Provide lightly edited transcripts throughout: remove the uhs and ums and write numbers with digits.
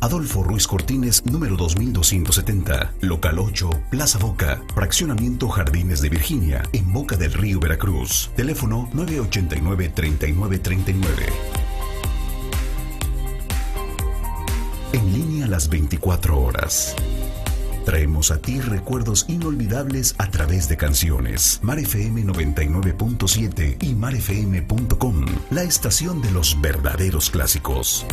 Adolfo Ruiz Cortines, número 2270, Local 8, Plaza Boca, Fraccionamiento Jardines de Virginia, en Boca del Río, Veracruz. Teléfono 989-3939. En línea las 24 horas. Traemos a ti recuerdos inolvidables a través de canciones. Mar FM 99.7 y marfm.com, la estación de los verdaderos clásicos.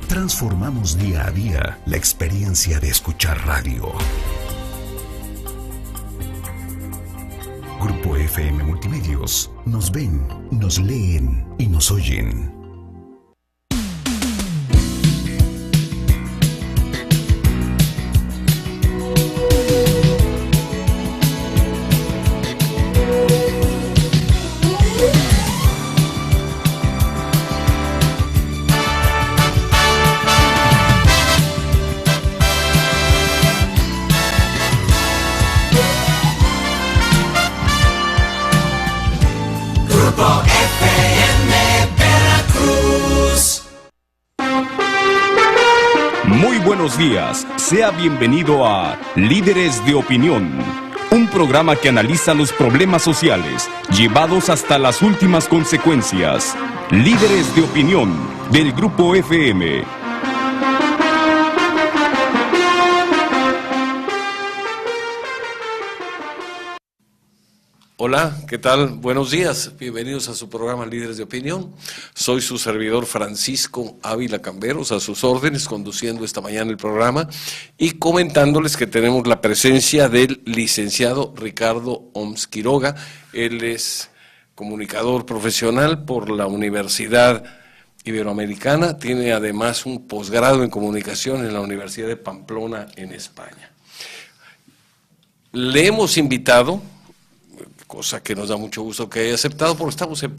Transformamos día a día la experiencia de escuchar radio. Grupo FM Multimedios. Nos ven, nos leen y nos oyen. Buenos días, sea bienvenido a Líderes de Opinión, un programa que analiza los problemas sociales llevados hasta las últimas consecuencias. Líderes de Opinión del Grupo FM. Hola, ¿qué tal? Buenos días, bienvenidos a su programa Líderes de Opinión. Soy su servidor Francisco Ávila Camberos, a sus órdenes, conduciendo esta mañana el programa y comentándoles que tenemos la presencia del licenciado Ricardo Oms Quiroga. Él es comunicador profesional por la Universidad Iberoamericana, tiene además un posgrado en comunicación en la Universidad de Pamplona en España. Le hemos invitado, cosa que nos da mucho gusto que haya aceptado, porque estamos en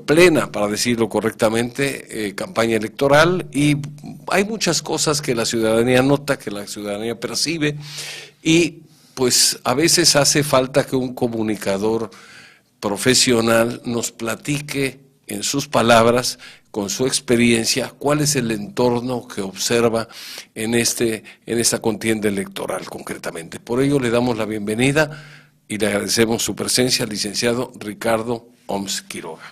plena, para decirlo correctamente, campaña electoral, y hay muchas cosas que la ciudadanía nota, que la ciudadanía percibe, y pues a veces hace falta que un comunicador profesional nos platique en sus palabras, con su experiencia, cuál es el entorno que observa en esta contienda electoral concretamente. Por ello le damos la bienvenida y le agradecemos su presencia al licenciado Ricardo Oms Quiroga.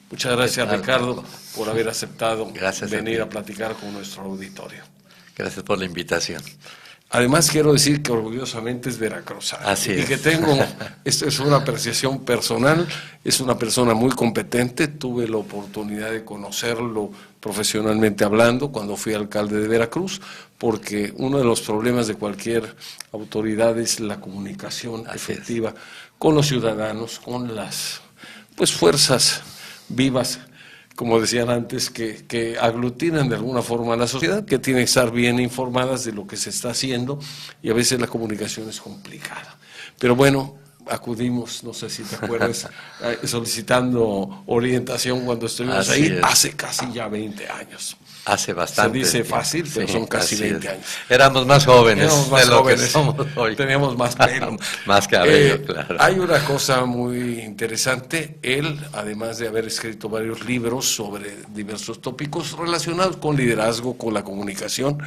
Muchas gracias, Ricardo, por haber aceptado venir a platicar con nuestro auditorio. Gracias por la invitación. Además, quiero decir que orgullosamente es veracruzano. Así es. Y que esto es una apreciación personal, es una persona muy competente, tuve la oportunidad de conocerlo profesionalmente hablando cuando fui alcalde de Veracruz, porque uno de los problemas de cualquier autoridad es la comunicación efectiva con los ciudadanos, con las fuerzas vivas, como decían antes, que aglutinan de alguna forma a la sociedad, que tienen que estar bien informadas de lo que se está haciendo, y a veces la comunicación es complicada. Pero bueno, acudimos, no sé si te acuerdas, solicitando orientación cuando estuvimos ahí, hace casi ya 20 años. Hace bastante. Se dice fácil, pero son casi 20 años. Éramos más jóvenes de lo que somos hoy. Teníamos más pelo. Más cabello, claro. Hay una cosa muy interesante. Él, además de haber escrito varios libros sobre diversos tópicos relacionados con liderazgo, con la comunicación,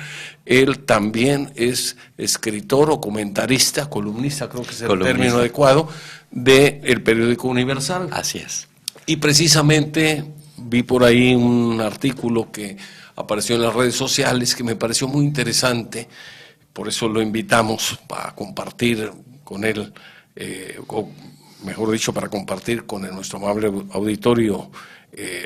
él también es escritor o comentarista, columnista, creo que es el término adecuado, del periódico Universal. Así es. Y precisamente vi por ahí un artículo que apareció en las redes sociales que me pareció muy interesante, por eso lo invitamos para compartir con él, o mejor dicho, para compartir con nuestro amable auditorio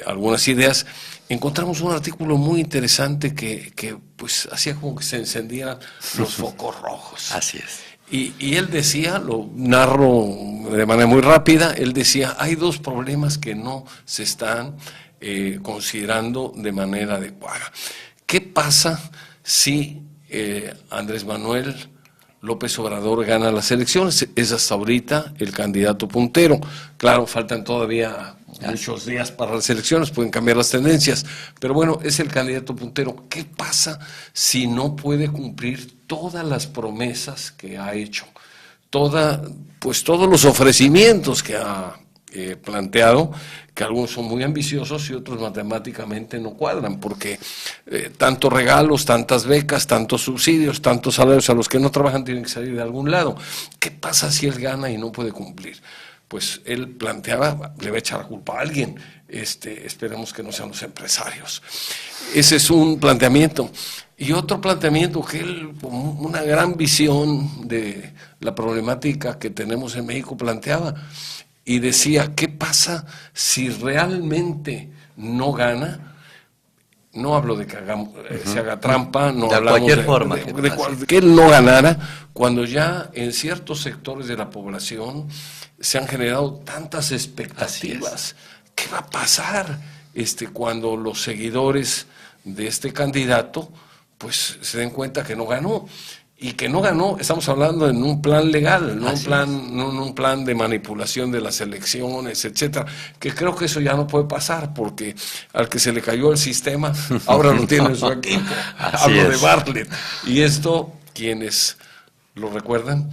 algunas ideas. Encontramos un artículo muy interesante que pues hacía como que se encendían los focos rojos. Así es. Y él decía, lo narro de manera muy rápida, él decía, hay dos problemas que no se están considerando de manera adecuada. ¿Qué pasa si Andrés Manuel López Obrador gana las elecciones? Es hasta ahorita el candidato puntero. Claro, faltan todavía muchos días para las elecciones, pueden cambiar las tendencias, pero bueno, es el candidato puntero. ¿Qué pasa si no puede cumplir todas las promesas que ha hecho? Todos los ofrecimientos que ha planteado, que algunos son muy ambiciosos y otros matemáticamente no cuadran, porque tantos regalos, tantas becas, tantos subsidios, tantos salarios a los que no trabajan tienen que salir de algún lado. ¿Qué pasa si él gana y no puede cumplir? Pues él planteaba, le va a echar la culpa a alguien, esperemos que no sean los empresarios. Ese es un planteamiento. Y otro planteamiento que él, con una gran visión de la problemática que tenemos en México, planteaba y decía, ¿qué pasa si realmente no gana? No hablo de que se haga trampa, no hablamos cualquier forma, de que él no ganara, cuando ya en ciertos sectores de la población se han generado tantas expectativas. ¿Qué va a pasar cuando los seguidores de este candidato pues se den cuenta que no ganó? Y que no ganó, estamos hablando en un plan legal, no un plan de manipulación de las elecciones, etcétera, que creo que eso ya no puede pasar, porque al que se le cayó el sistema, ahora lo tiene en su equipo. Hablo de Bartlett. Y esto, quienes lo recuerdan,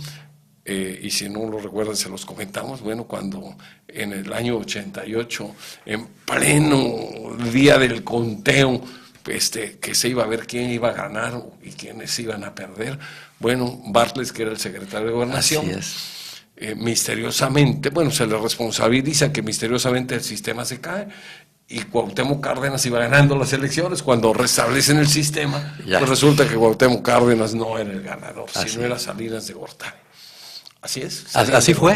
y si no lo recuerdan se los comentamos, bueno, cuando en el año 88, en pleno día del conteo, que se iba a ver quién iba a ganar y quiénes iban a perder. Bueno, Bartlett, que era el secretario de Gobernación, misteriosamente, se le responsabiliza que misteriosamente el sistema se cae y Cuauhtémoc Cárdenas iba ganando las elecciones. Cuando restablecen el sistema, pues resulta que Cuauhtémoc Cárdenas no era el ganador, sino era Salinas de Gortari. Así es. Así fue.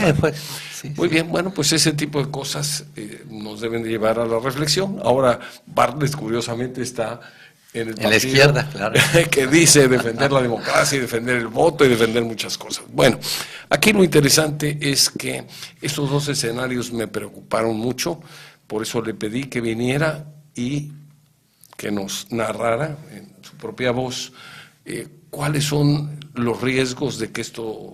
Sí, muy bien, bueno, pues ese tipo de cosas nos deben de llevar a la reflexión. Ahora, Bartlett, curiosamente, está en el partido la izquierda, claro, que dice defender la democracia y defender el voto y defender muchas cosas. Bueno, aquí lo interesante es que estos dos escenarios me preocuparon mucho, por eso le pedí que viniera y que nos narrara en su propia voz cuáles son los riesgos de que esto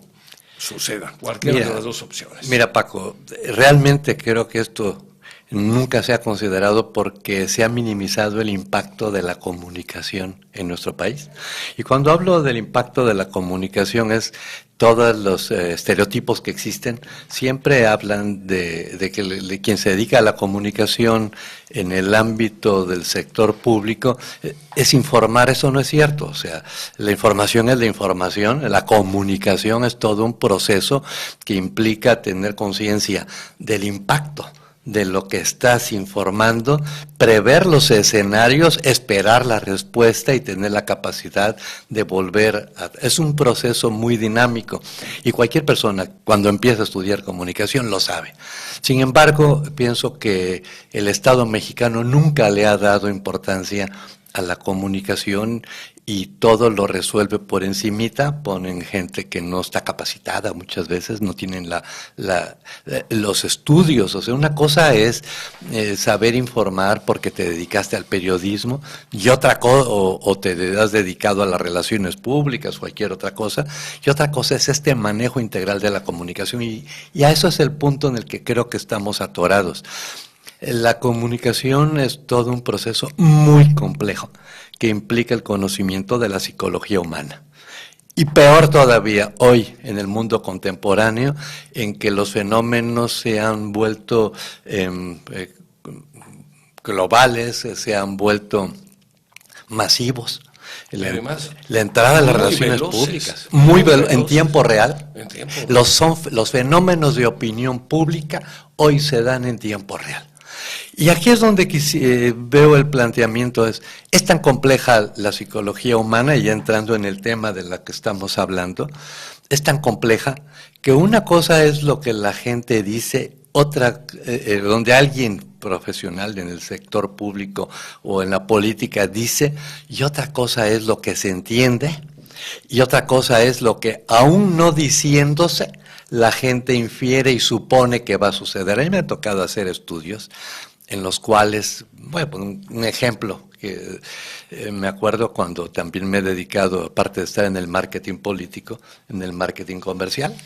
suceda, cualquiera de las dos opciones. Mira, Paco, realmente creo que esto nunca se ha considerado porque se ha minimizado el impacto de la comunicación en nuestro país. Y cuando hablo del impacto de la comunicación es todos los estereotipos que existen, siempre hablan de que quien se dedica a la comunicación en el ámbito del sector público es informar. Eso no es cierto. O sea, la información es la información, la comunicación es todo un proceso que implica tener conciencia del impacto de lo que estás informando, prever los escenarios, esperar la respuesta y tener la capacidad de volver a... Es un proceso muy dinámico y cualquier persona cuando empieza a estudiar comunicación lo sabe. Sin embargo, pienso que el Estado mexicano nunca le ha dado importancia a la comunicación y todo lo resuelve por encimita. Ponen gente que no está capacitada muchas veces, no tienen los estudios. O sea, una cosa es saber informar porque te dedicaste al periodismo y otra cosa, o te has dedicado a las relaciones públicas, cualquier otra cosa, y otra cosa es este manejo integral de la comunicación y a eso es el punto en el que creo que estamos atorados. La comunicación es todo un proceso muy complejo que implica el conocimiento de la psicología humana. Y peor todavía hoy en el mundo contemporáneo en que los fenómenos se han vuelto globales, se han vuelto masivos. Además, la entrada de las relaciones públicas, en tiempo real. Los fenómenos de opinión pública hoy se dan en tiempo real. Y aquí es donde veo el planteamiento, es tan compleja la psicología humana, y ya entrando en el tema de la que estamos hablando, es tan compleja que una cosa es lo que la gente dice, otra, donde alguien profesional en el sector público o en la política dice, y otra cosa es lo que se entiende, y otra cosa es lo que aún no diciéndose, la gente infiere y supone que va a suceder. A mí me ha tocado hacer estudios en los cuales, un ejemplo, que me acuerdo cuando también me he dedicado, aparte de estar en el marketing político, en el marketing comercial,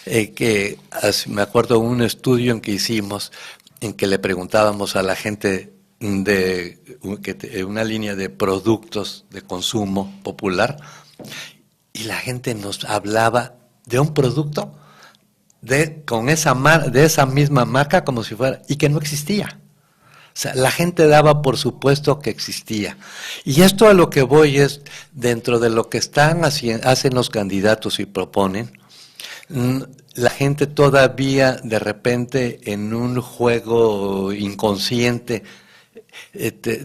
que me acuerdo un estudio en que hicimos, en que le preguntábamos a la gente de una línea de productos de consumo popular, y la gente nos hablaba de un producto de esa misma marca como si fuera, y que no existía. O sea, la gente daba por supuesto que existía. Y esto a lo que voy es, dentro de lo que hacen los candidatos y proponen, la gente todavía de repente en un juego inconsciente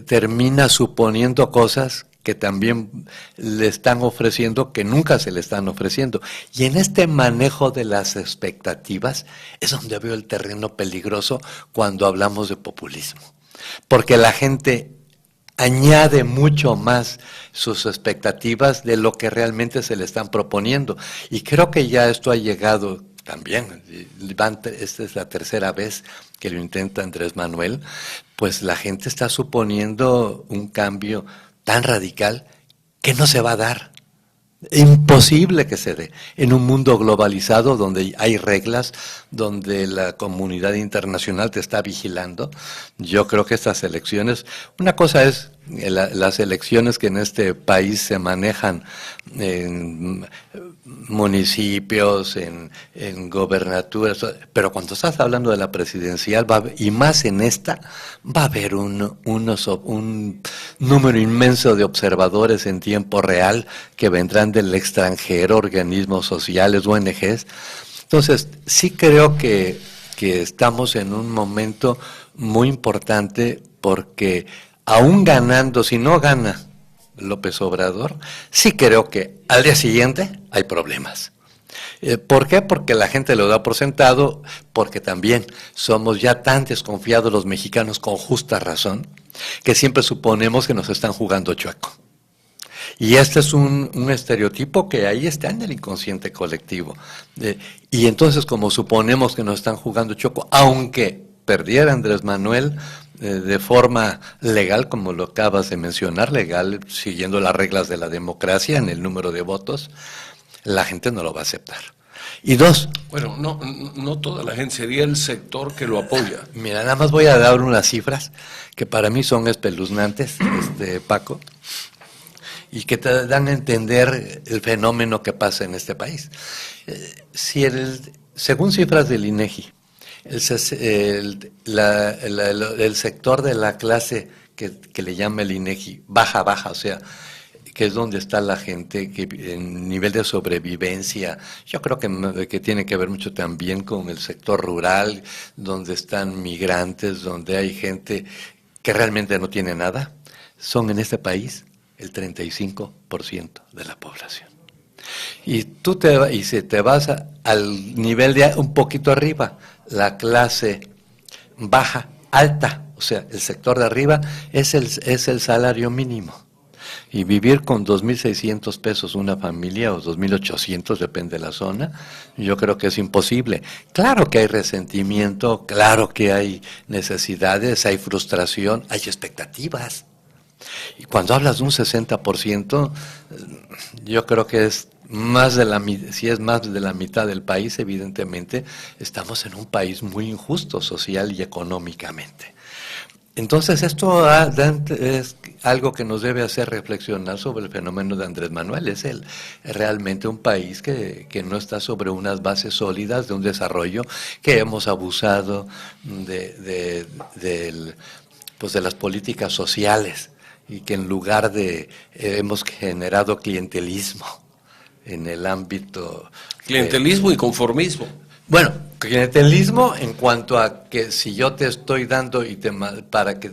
termina suponiendo cosas que también le están ofreciendo, que nunca se le están ofreciendo. Y en este manejo de las expectativas es donde veo el terreno peligroso cuando hablamos de populismo. Porque la gente añade mucho más sus expectativas de lo que realmente se le están proponiendo. Y creo que ya esto ha llegado también, esta es la tercera vez que lo intenta Andrés Manuel, pues la gente está suponiendo un cambio tan radical que no se va a dar. Imposible que se dé en un mundo globalizado donde hay reglas, donde la comunidad internacional te está vigilando. Yo creo que estas elecciones, una cosa es las elecciones que en este país se manejan en municipios, en gobernaturas, pero cuando estás hablando de la presidencial, y más en esta, va a haber un número inmenso de observadores en tiempo real que vendrán del extranjero, organismos sociales, ONGs. Entonces, sí creo que estamos en un momento muy importante porque aún ganando, si no gana López Obrador, sí creo que al día siguiente hay problemas. ¿Por qué? Porque la gente lo da por sentado, porque también somos ya tan desconfiados los mexicanos con justa razón, que siempre suponemos que nos están jugando chueco. Y este es un estereotipo que ahí está en el inconsciente colectivo. Y entonces, como suponemos que nos están jugando chueco, aunque perdiera Andrés Manuel de forma legal, como lo acabas de mencionar, legal, siguiendo las reglas de la democracia en el número de votos, la gente no lo va a aceptar. Y dos. Bueno, no toda la gente, sería el sector que lo apoya. Mira, nada más voy a dar unas cifras que para mí son espeluznantes, Paco, y que te dan a entender el fenómeno que pasa en este país. Según cifras del INEGI, el sector de la clase que le llama el INEGI baja, o sea, que es donde está la gente que en nivel de sobrevivencia, yo creo que tiene que ver mucho también con el sector rural, donde están migrantes, donde hay gente que realmente no tiene nada, son en este país el 35% de la población. Y si te vas al nivel de un poquito arriba, la clase baja, alta, o sea, el sector de arriba es el salario mínimo. Y vivir con 2.600 pesos una familia, o 2.800, depende de la zona, yo creo que es imposible. Claro que hay resentimiento, claro que hay necesidades, hay frustración, hay expectativas. Y cuando hablas de un 60%, yo creo que es si es más de la mitad del país, evidentemente estamos en un país muy injusto social y económicamente. Entonces esto es algo que nos debe hacer reflexionar sobre el fenómeno de Andrés Manuel. Es realmente un país que no está sobre unas bases sólidas de un desarrollo, que hemos abusado de las políticas sociales y que en lugar hemos generado clientelismo en el ámbito... Clientelismo y conformismo. Bueno, clientelismo en cuanto a que si yo te estoy dando para que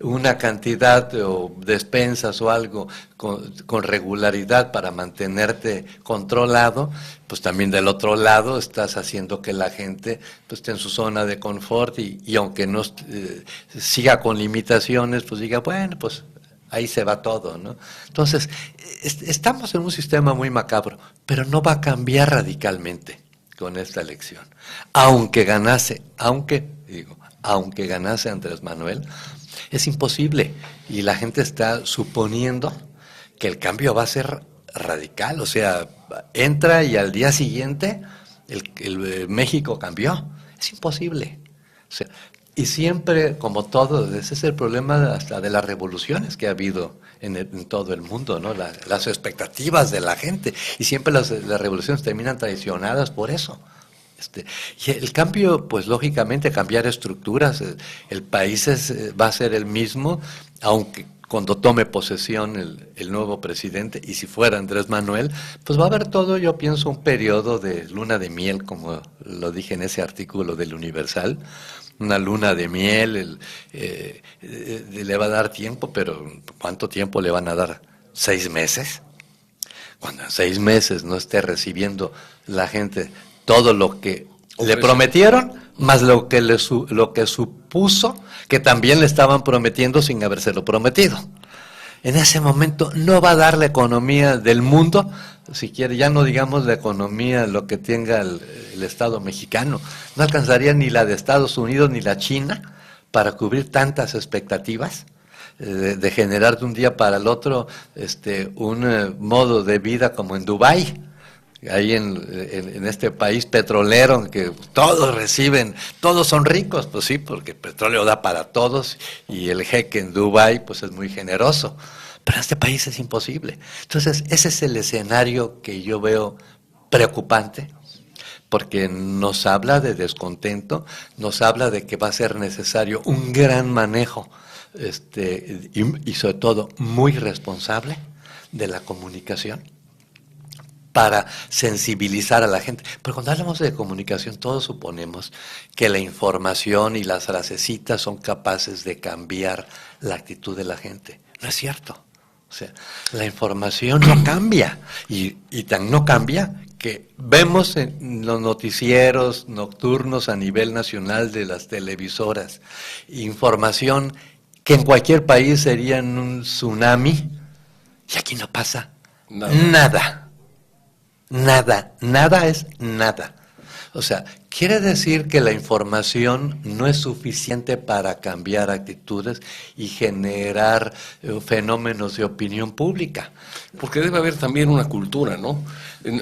una cantidad o despensas o algo con regularidad para mantenerte controlado, pues también del otro lado estás haciendo que la gente pues esté en su zona de confort y aunque no siga con limitaciones, pues diga, bueno, pues ahí se va todo, ¿no? Entonces, estamos en un sistema muy macabro, pero no va a cambiar radicalmente con esta elección. Aunque ganase Andrés Manuel, es imposible. Y la gente está suponiendo que el cambio va a ser radical. O sea, entra y al día siguiente el México cambió. Es imposible. O sea, y siempre, como todo, ese es el problema hasta de las revoluciones que ha habido en todo el mundo, ¿no? Las expectativas de la gente. Y siempre las revoluciones terminan traicionadas por eso. Y el cambio, pues lógicamente cambiar estructuras, el país va a ser el mismo, aunque cuando tome posesión el nuevo presidente, y si fuera Andrés Manuel, pues va a haber todo, yo pienso, un periodo de luna de miel, como lo dije en ese artículo del Universal, una luna de miel, le va a dar tiempo, pero ¿cuánto tiempo le van a dar? ¿6 meses? Cuando en 6 meses no esté recibiendo la gente todo lo que le prometieron, más lo que supuso que también le estaban prometiendo sin habérselo prometido. En ese momento no va a dar la economía del mundo, si quiere, ya no digamos la economía, lo que tenga el Estado mexicano, no alcanzaría ni la de Estados Unidos ni la China para cubrir tantas expectativas. De generar de un día para el otro un modo de vida como en Dubái, ahí en este país petrolero, que todos reciben, todos son ricos, pues sí, porque el petróleo da para todos y el jeque en Dubái pues es muy generoso, pero en este país es imposible. Entonces ese es el escenario que yo veo preocupante, porque nos habla de descontento, nos habla de que va a ser necesario un gran manejo y sobre todo muy responsable de la comunicación para sensibilizar a la gente. Pero cuando hablamos de comunicación, todos suponemos que la información y las frasecitas son capaces de cambiar la actitud de la gente. No es cierto. O sea, la información no cambia, y tan no cambia que vemos en los noticieros nocturnos a nivel nacional de las televisoras información que en cualquier país serían un tsunami, y aquí no pasa nada. Nada es nada. O sea, quiere decir que la información no es suficiente para cambiar actitudes y generar fenómenos de opinión pública. Porque debe haber también una cultura, ¿no?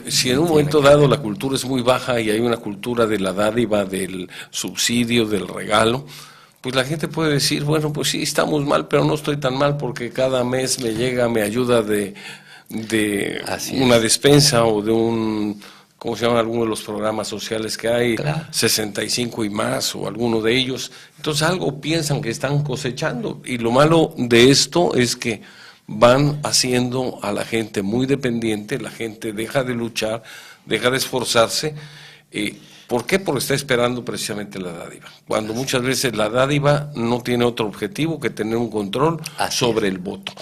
Si en un momento dado la cultura es muy baja y hay una cultura de la dádiva, del subsidio, del regalo, pues la gente puede decir, bueno, pues sí, estamos mal, pero no estoy tan mal porque cada mes me ayuda de una despensa o de un, ¿cómo se llaman algunos de los programas sociales que hay? Claro. 65 y más, o alguno de ellos. Entonces algo piensan que están cosechando, y lo malo de esto es que van haciendo a la gente muy dependiente, la gente deja de luchar, deja de esforzarse. ¿Por qué? Porque está esperando precisamente la dádiva, cuando muchas veces la dádiva no tiene otro objetivo que tener un control sobre el voto.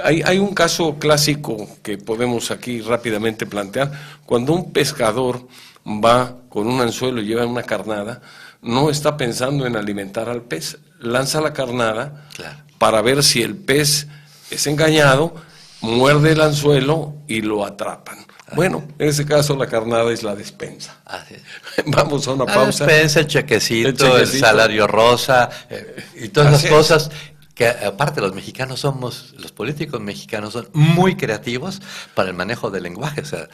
Hay un caso clásico que podemos aquí rápidamente plantear. Cuando un pescador va con un anzuelo y lleva una carnada, no está pensando en alimentar al pez, lanza la carnada para ver si el pez es engañado, muerde el anzuelo y lo atrapan. Bueno, en ese caso la carnada es la despensa. Vamos a una pausa. La despensa, el chequecito, el salario rosa y todas las cosas que aparte los políticos mexicanos son muy creativos para el manejo del lenguaje. O sea,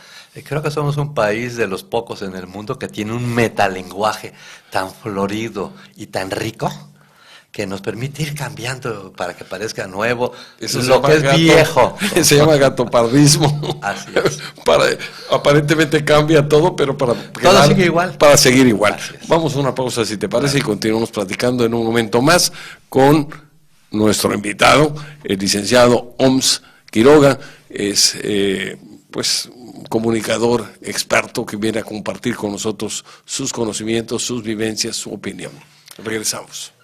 creo que somos un país de los pocos en el mundo que tiene un metalenguaje tan florido y tan rico que nos permite ir cambiando para que parezca nuevo. Eso lo que es viejo. Se llama gatopardismo. Así es. Aparentemente cambia todo, pero para sigue igual. Para seguir igual. Vamos a una pausa, si te parece, y continuamos platicando en un momento más con nuestro invitado, el licenciado Oms Quiroga. Es pues comunicador experto que viene a compartir con nosotros sus conocimientos, sus vivencias, su opinión. Regresamos.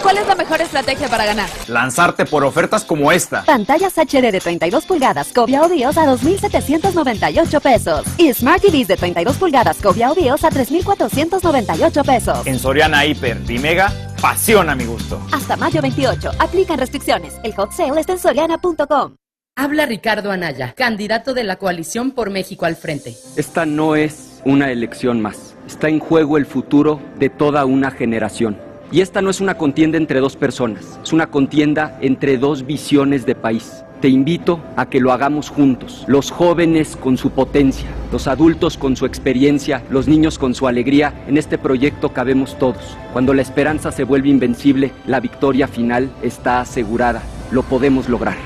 ¿Cuál es la mejor estrategia para ganar? Lanzarte por ofertas como esta. Pantallas HD de 32 pulgadas Cobia o BIOS a 2,798 pesos. Y Smart TVs de 32 pulgadas Cobia o BIOS a 3,498 pesos. En Soriana Hiper y Mega, pasión a mi gusto. Hasta mayo 28. Aplican restricciones. El hot sale está en soriana.com. Habla Ricardo Anaya, candidato de la Coalición por México al Frente. Esta no es una elección más. Está en juego el futuro de toda una generación. Y esta no es una contienda entre dos personas, es una contienda entre dos visiones de país. Te invito a que lo hagamos juntos, los jóvenes con su potencia, los adultos con su experiencia, los niños con su alegría. En este proyecto cabemos todos. Cuando la esperanza se vuelve invencible, la victoria final está asegurada. Lo podemos lograr.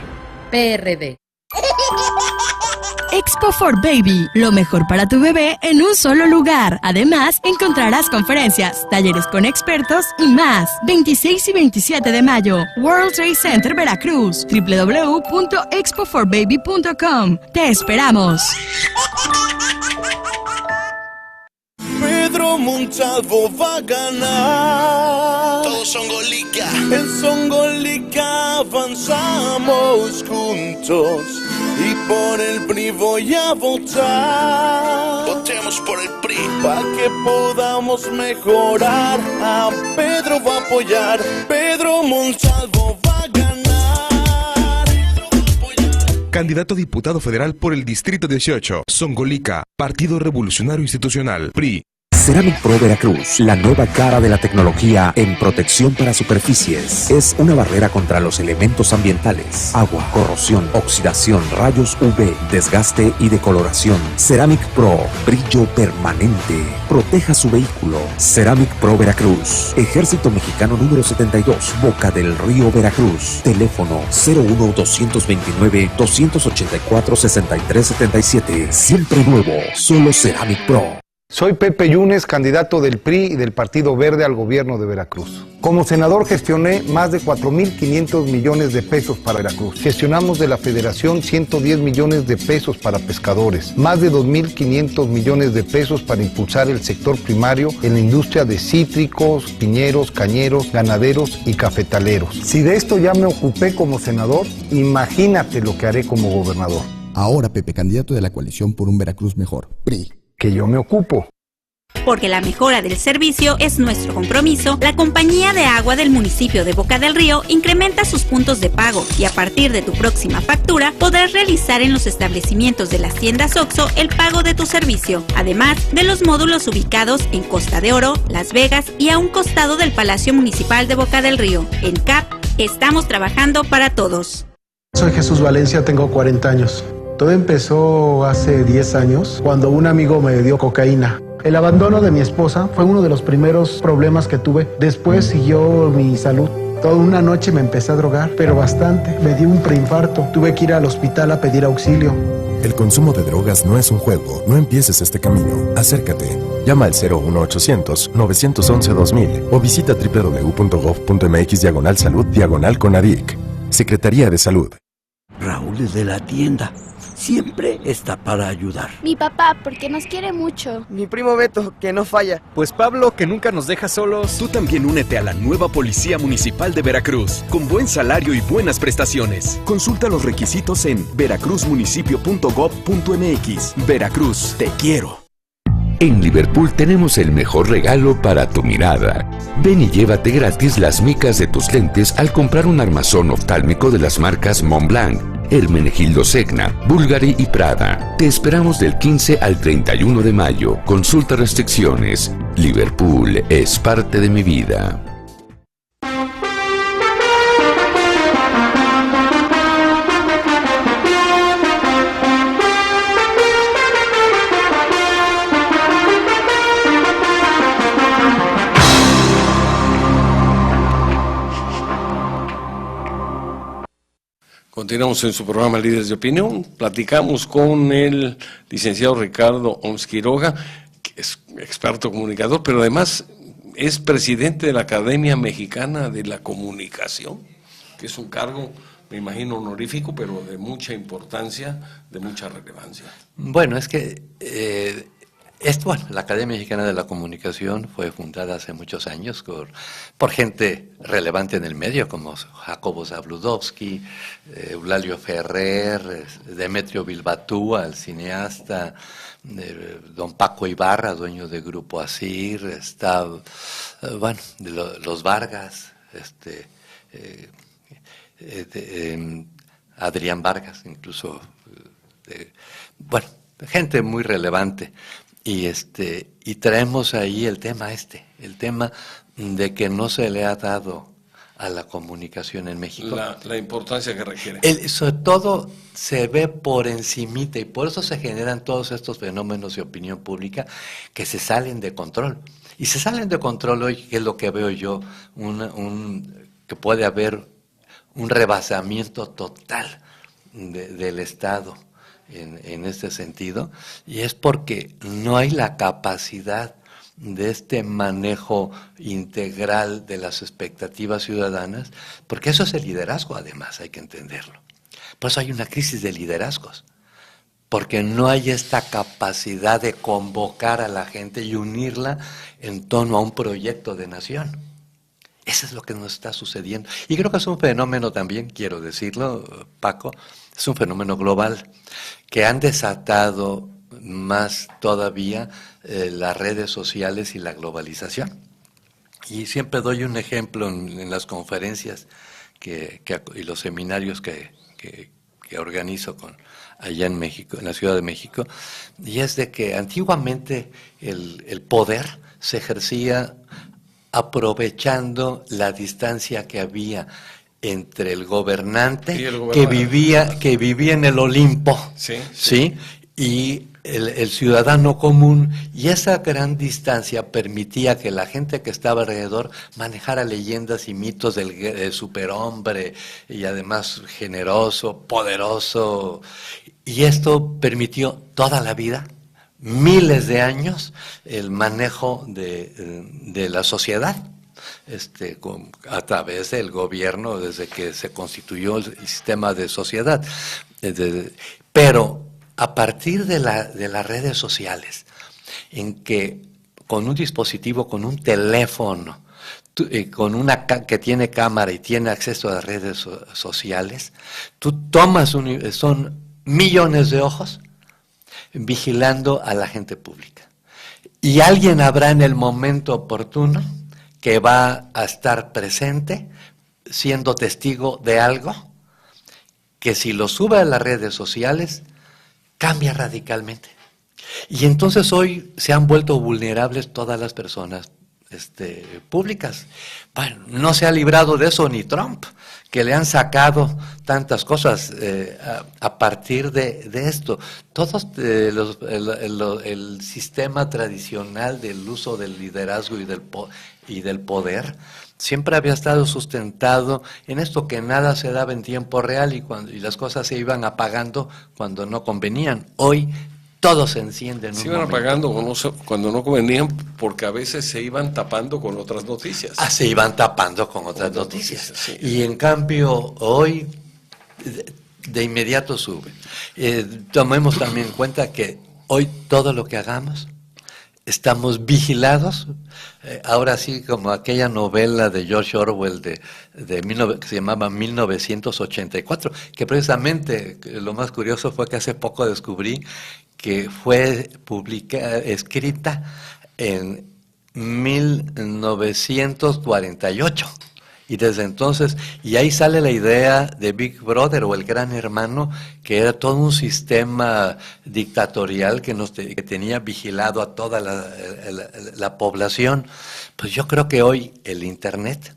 PRD. Expo for Baby, lo mejor para tu bebé en un solo lugar. Además, encontrarás conferencias, talleres con expertos y más. 26 y 27 de mayo, World Trade Center Veracruz, www.expoforbaby.com. ¡Te esperamos! Pedro Montalvo va a ganar. Todos Songolica. En Songolica avanzamos juntos. Y por el PRI voy a votar. Votemos por el PRI. Para que podamos mejorar. A Pedro va a apoyar. Pedro Montalvo va a ganar. Candidato a diputado federal por el Distrito 18. Songolica. Partido Revolucionario Institucional. PRI. Ceramic Pro Veracruz, la nueva cara de la tecnología en protección para superficies. Es una barrera contra los elementos ambientales, agua, corrosión, oxidación, rayos UV, desgaste y decoloración. Ceramic Pro, brillo permanente. Proteja su vehículo. Ceramic Pro Veracruz. Ejército Mexicano número 72, Boca del Río, Veracruz. Teléfono 01-229-284-6377. Siempre nuevo, solo Ceramic Pro. Soy Pepe Yunes, candidato del PRI y del Partido Verde al gobierno de Veracruz. Como senador gestioné más de 4.500 millones de pesos para Veracruz. Gestionamos de la Federación 110 millones de pesos para pescadores, más de 2.500 millones de pesos para impulsar el sector primario en la industria de cítricos, piñeros, cañeros, ganaderos y cafetaleros. Si de esto ya me ocupé como senador, imagínate lo que haré como gobernador. Ahora Pepe, candidato de la coalición por un Veracruz mejor, PRI. Que yo me ocupo. Porque la mejora del servicio es nuestro compromiso, la Compañía de Agua del municipio de Boca del Río incrementa sus puntos de pago y a partir de tu próxima factura podrás realizar en los establecimientos de las tiendas OXXO el pago de tu servicio, además de los módulos ubicados en Costa de Oro, Las Vegas y a un costado del Palacio Municipal de Boca del Río. En CAP, estamos trabajando para todos. Soy Jesús Valencia, tengo 40 años. Todo empezó hace 10 años cuando un amigo me dio cocaína. El abandono de mi esposa fue uno de los primeros problemas que tuve. Después siguió mi salud. Toda una noche me empecé a drogar, pero bastante. Me dio un preinfarto. Tuve que ir al hospital a pedir auxilio. El consumo de drogas no es un juego. No empieces este camino. Acércate. Llama al 01800-911-2000 o visita www.gov.mx/salud/Conadic. Secretaría de Salud. Raúl es de la tienda. Siempre está para ayudar. Mi papá, porque nos quiere mucho. Mi primo Beto, que no falla. Pues Pablo, que nunca nos deja solos. Tú también únete a la nueva Policía Municipal de Veracruz, con buen salario y buenas prestaciones. Consulta los requisitos en veracruzmunicipio.gov.mx. Veracruz, te quiero. En Liverpool tenemos el mejor regalo para tu mirada. Ven y llévate gratis las micas de tus lentes al comprar un armazón oftálmico de las marcas Montblanc, Hermenegildo Segna, Bulgari y Prada. Te esperamos del 15 al 31 de mayo. Consulta restricciones. Liverpool es parte de mi vida. Continuamos en su programa Líderes de Opinión. Platicamos con el licenciado Ricardo Oms Quiroga, que es experto comunicador, pero además es presidente de la Academia Mexicana de la Comunicación, que es un cargo, me imagino, honorífico, pero de mucha importancia, de mucha relevancia. Bueno, es que la Academia Mexicana de la Comunicación fue fundada hace muchos años por gente relevante en el medio, como Jacobo Zabludovsky, Eulalio Ferrer, Demetrio Bilbatúa, el cineasta, don Paco Ibarra, dueño de Grupo Asir, está, los Vargas, Adrián Vargas, incluso, gente muy relevante. Y traemos ahí el tema de que no se le ha dado a la comunicación en México. La importancia que requiere. Sobre todo se ve por encimita, y por eso se generan todos estos fenómenos de opinión pública que se salen de control. Y se salen de control hoy, que es lo que veo yo, que puede haber un rebasamiento total del Estado en este sentido, y es porque no hay la capacidad de este manejo integral de las expectativas ciudadanas, porque eso es el liderazgo, además, hay que entenderlo. Por eso hay una crisis de liderazgos, porque no hay esta capacidad de convocar a la gente y unirla en torno a un proyecto de nación. Eso es lo que nos está sucediendo. Y creo que es un fenómeno también, quiero decirlo, Paco, es un fenómeno global, que han desatado más todavía las redes sociales y la globalización. Y siempre doy un ejemplo en las conferencias y los seminarios que organizo allá en México, en la Ciudad de México, y es de que antiguamente el poder se ejercía aprovechando la distancia que había entre el gobernante que vivía en el Olimpo, ¿sí? Y el ciudadano común, y esa gran distancia permitía que la gente que estaba alrededor manejara leyendas y mitos del superhombre, y además generoso, poderoso, y esto permitió toda la vida, miles de años, el manejo de la sociedad, a través del gobierno, desde que se constituyó el sistema de sociedad. Pero a partir de las redes sociales, en que con un dispositivo, con un teléfono, que tiene cámara y tiene acceso a las redes sociales, tú tomas son millones de ojos vigilando a la gente pública. Y alguien habrá en el momento oportuno que va a estar presente, siendo testigo de algo, que si lo sube a las redes sociales, cambia radicalmente. Y entonces hoy se han vuelto vulnerables todas las personas públicas. Bueno, no se ha librado de eso ni Trump, que le han sacado tantas cosas a partir de esto. Todos el sistema tradicional del uso del liderazgo y del poder siempre había estado sustentado en esto, que nada se daba en tiempo real y las cosas se iban apagando cuando no convenían. Hoy todo se enciende en un momento. Se iban apagando cuando no convenían, porque a veces se iban tapando con otras noticias. Se iban tapando con otras noticias. Sí. Y en cambio hoy de inmediato sube. Tomemos también en cuenta que hoy todo lo que hagamos estamos vigilados. Ahora sí, como aquella novela de George Orwell que se llamaba 1984, que precisamente lo más curioso fue que hace poco descubrí que fue escrita en 1948. Y desde entonces, y ahí sale la idea de Big Brother o el Gran Hermano, que era todo un sistema dictatorial que tenía vigilado a toda la población. Pues yo creo que hoy el Internet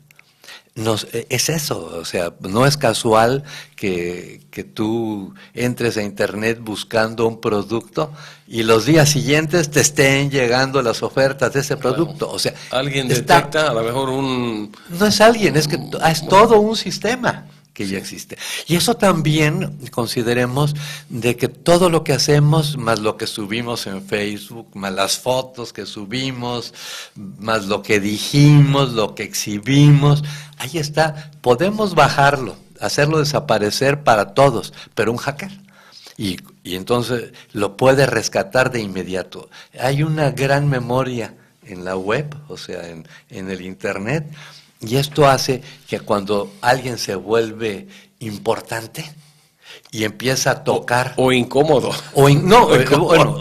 es eso, o sea, no es casual que tú entres a Internet buscando un producto y los días siguientes te estén llegando las ofertas de ese producto. O sea, alguien detecta a lo mejor no es alguien, es que es todo un sistema que ya existe. Y eso también consideremos de que todo lo que hacemos, más lo que subimos en Facebook, más las fotos que subimos, más lo que dijimos, lo que exhibimos, ahí está, podemos bajarlo, hacerlo desaparecer para todos, pero un hacker. Y entonces lo puede rescatar de inmediato. Hay una gran memoria en la web, o sea, en el Internet. Y esto hace que cuando alguien se vuelve importante y empieza a tocar... O incómodo.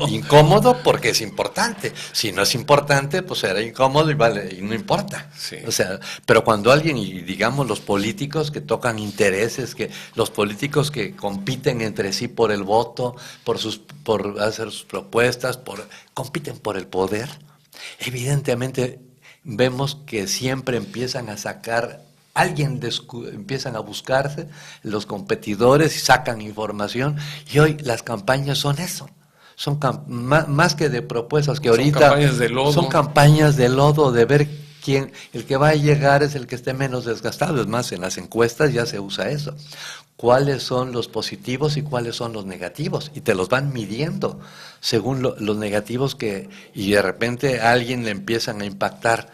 Incómodo porque es importante. Si no es importante, pues será incómodo y no importa. Sí. O sea, pero cuando alguien, y digamos los políticos que tocan intereses, los políticos que compiten entre sí por el voto, por hacer sus propuestas, compiten por el poder, evidentemente vemos que siempre empiezan a sacar empiezan a buscarse los competidores y sacan información, y hoy las campañas son eso. Son más que de propuestas que ahorita son campañas de lodo. Son campañas de lodo, de ver quién, el que va a llegar es el que esté menos desgastado. Es más, en las encuestas ya se usa eso. ¿Cuáles son los positivos y cuáles son los negativos? Y te los van midiendo según los negativos y de repente a alguien le empiezan a impactar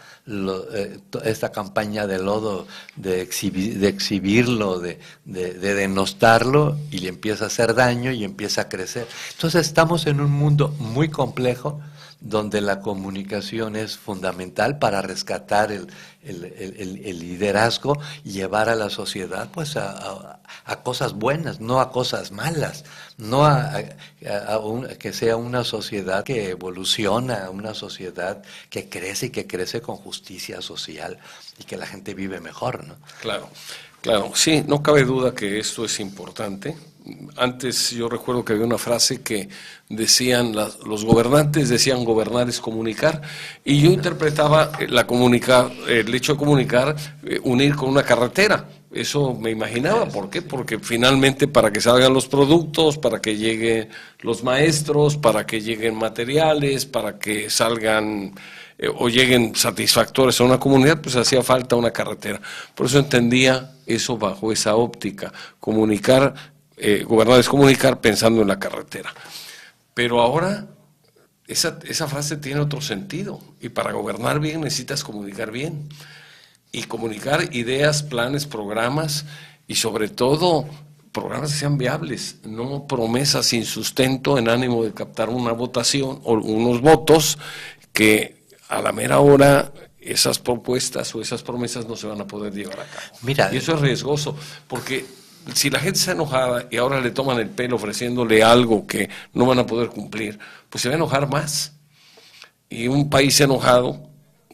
esta campaña de lodo, de exhibirlo, de denostarlo, y le empieza a hacer daño y empieza a crecer. Entonces estamos en un mundo muy complejo donde la comunicación es fundamental para rescatar el liderazgo y llevar a la sociedad pues a cosas buenas, no a cosas malas, no que sea una sociedad que evoluciona, una sociedad que crece y que crece con justicia social y que la gente vive mejor, ¿no? Claro, sí, no cabe duda que esto es importante. Antes yo recuerdo que había una frase que decían, los gobernantes decían gobernar es comunicar, y yo interpretaba el hecho de comunicar, unir con una carretera. Eso me imaginaba. ¿Por qué? Porque finalmente para que salgan los productos, para que lleguen los maestros, para que lleguen materiales, para que salgan o lleguen satisfactores a una comunidad, pues hacía falta una carretera. Por eso entendía eso bajo esa óptica, gobernar es comunicar pensando en la carretera. Pero ahora esa frase tiene otro sentido, y para gobernar bien necesitas comunicar bien, y comunicar ideas, planes, programas, y sobre todo programas que sean viables, no promesas sin sustento en ánimo de captar una votación o unos votos que a la mera hora esas propuestas o esas promesas no se van a poder llevar a cabo. Mira, y eso es riesgoso, porque si la gente está enojada y ahora le toman el pelo ofreciéndole algo que no van a poder cumplir, pues se va a enojar más. Y un país enojado,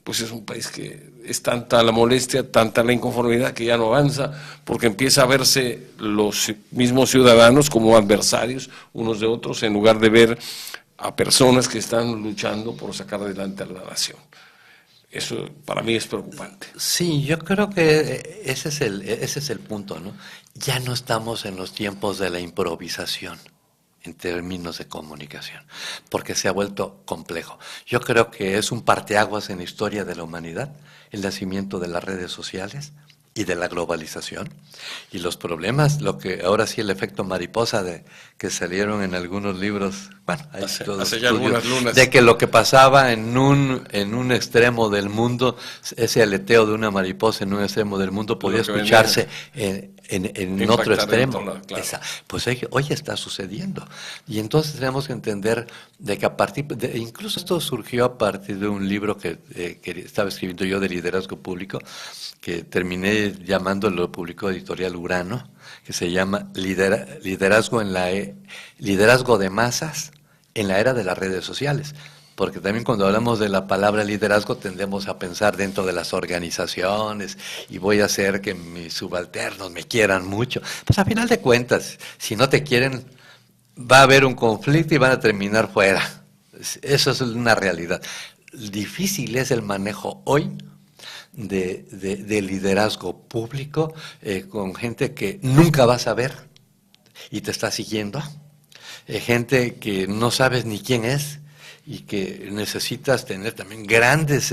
pues es un país que es tanta la molestia, tanta la inconformidad, que ya no avanza, porque empieza a verse los mismos ciudadanos como adversarios unos de otros, en lugar de ver a personas que están luchando por sacar adelante a la nación. Eso para mí es preocupante. Sí, yo creo que ese es el punto, ¿no? Ya no estamos en los tiempos de la improvisación en términos de comunicación, porque se ha vuelto complejo. Yo creo que es un parteaguas en la historia de la humanidad, el nacimiento de las redes sociales y de la globalización, y los problemas, lo que ahora sí el efecto mariposa que salieron en algunos libros, bueno, hay hace ya algunas lunas, de que lo que pasaba en un extremo del mundo, ese aleteo de una mariposa en un extremo del mundo podía escucharse en otro extremo. Claro. Pues hoy está sucediendo, y entonces tenemos que entender de que incluso esto surgió a partir de un libro que estaba escribiendo yo de liderazgo público, que terminé llamándolo, publicó Editorial Urano, que se llama Liderazgo de masas en la era de las redes sociales. Porque también cuando hablamos de la palabra liderazgo tendemos a pensar dentro de las organizaciones y voy a hacer que mis subalternos me quieran mucho. Pues a final de cuentas, si no te quieren, va a haber un conflicto y van a terminar fuera. Eso es una realidad. Difícil es el manejo hoy de liderazgo público con gente que nunca vas a ver y te está siguiendo, gente que no sabes ni quién es y que necesitas tener también grandes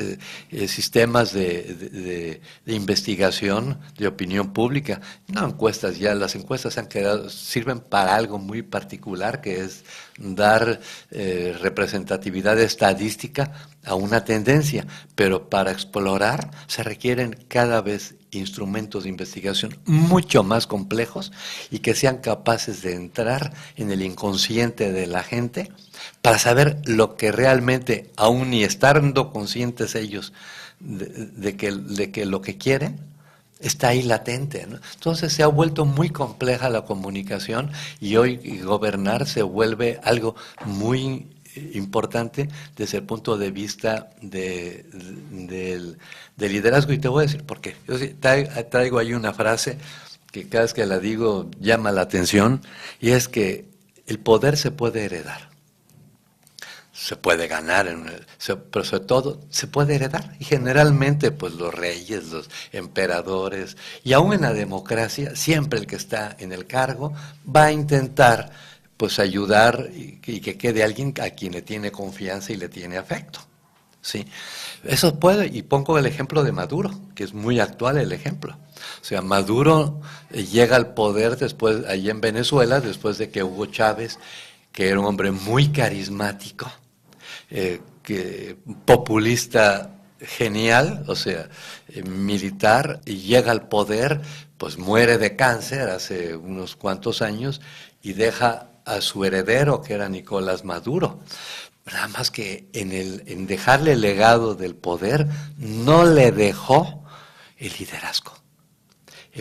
sistemas de investigación, de opinión pública. No encuestas, ya las encuestas sirven para algo muy particular, que es dar representatividad estadística a una tendencia, pero para explorar se requieren cada vez instrumentos de investigación mucho más complejos y que sean capaces de entrar en el inconsciente de la gente para saber lo que realmente, aún ni estando conscientes ellos de que lo que quieren está ahí latente, ¿no? Entonces se ha vuelto muy compleja la comunicación y hoy gobernar se vuelve algo muy importante desde el punto de vista del liderazgo, y te voy a decir por qué. Yo traigo ahí una frase que cada vez que la digo llama la atención, y es que el poder se puede heredar. se puede ganar, pero sobre todo se puede heredar. Y generalmente pues los reyes, los emperadores, y aún en la democracia, siempre el que está en el cargo va a intentar pues ayudar y que quede alguien a quien le tiene confianza y le tiene afecto. Sí, eso puede, y pongo el ejemplo de Maduro, que es muy actual el ejemplo. O sea, Maduro llega al poder después, allí en Venezuela, después de que Hugo Chávez, que era un hombre muy carismático, populista genial, o sea, militar, y llega al poder, pues muere de cáncer hace unos cuantos años y deja a su heredero, que era Nicolás Maduro. Nada más que en dejarle el legado del poder, no le dejó el liderazgo,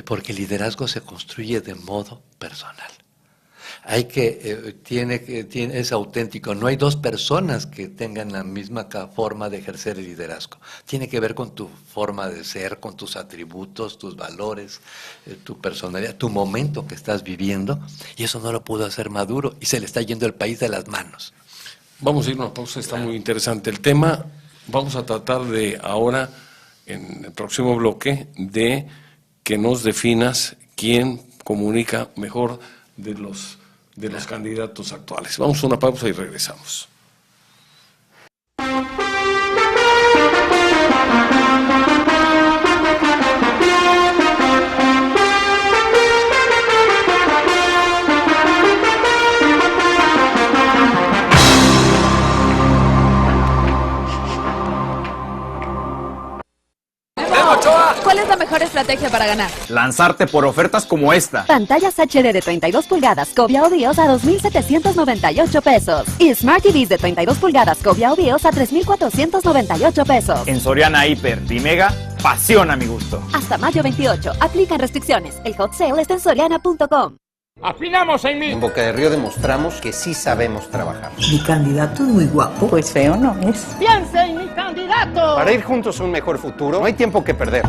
porque el liderazgo se construye de modo personal. Es auténtico. No hay dos personas que tengan la misma forma de ejercer el liderazgo. Tiene que ver con tu forma de ser, con tus atributos, tus valores, tu personalidad, tu momento que estás viviendo. Y eso no lo pudo hacer Maduro y se le está yendo el país de las manos. Vamos a ir a una pausa, está muy interesante el tema. Vamos a tratar de ahora, en el próximo bloque, de que nos definas quién comunica mejor de los candidatos actuales. Vamos a una pausa y regresamos. ¿Cuál es la mejor estrategia para ganar? Lanzarte por ofertas como esta. Pantallas HD de 32 pulgadas Cobia o BIOS a 2,798 pesos. Y Smart TVs de 32 pulgadas Cobia o BIOS a 3,498 pesos. En Soriana Hiper y Mega, pasión a mi gusto. Hasta mayo 28. Aplican restricciones. El hot sale está en soriana.com. ¡Afinamos, Amy! En Boca del Río demostramos que sí sabemos trabajar. Mi candidato es muy guapo. Pues feo no es. ¡Piense en mi candidato! Para ir juntos a un mejor futuro, no hay tiempo que perder.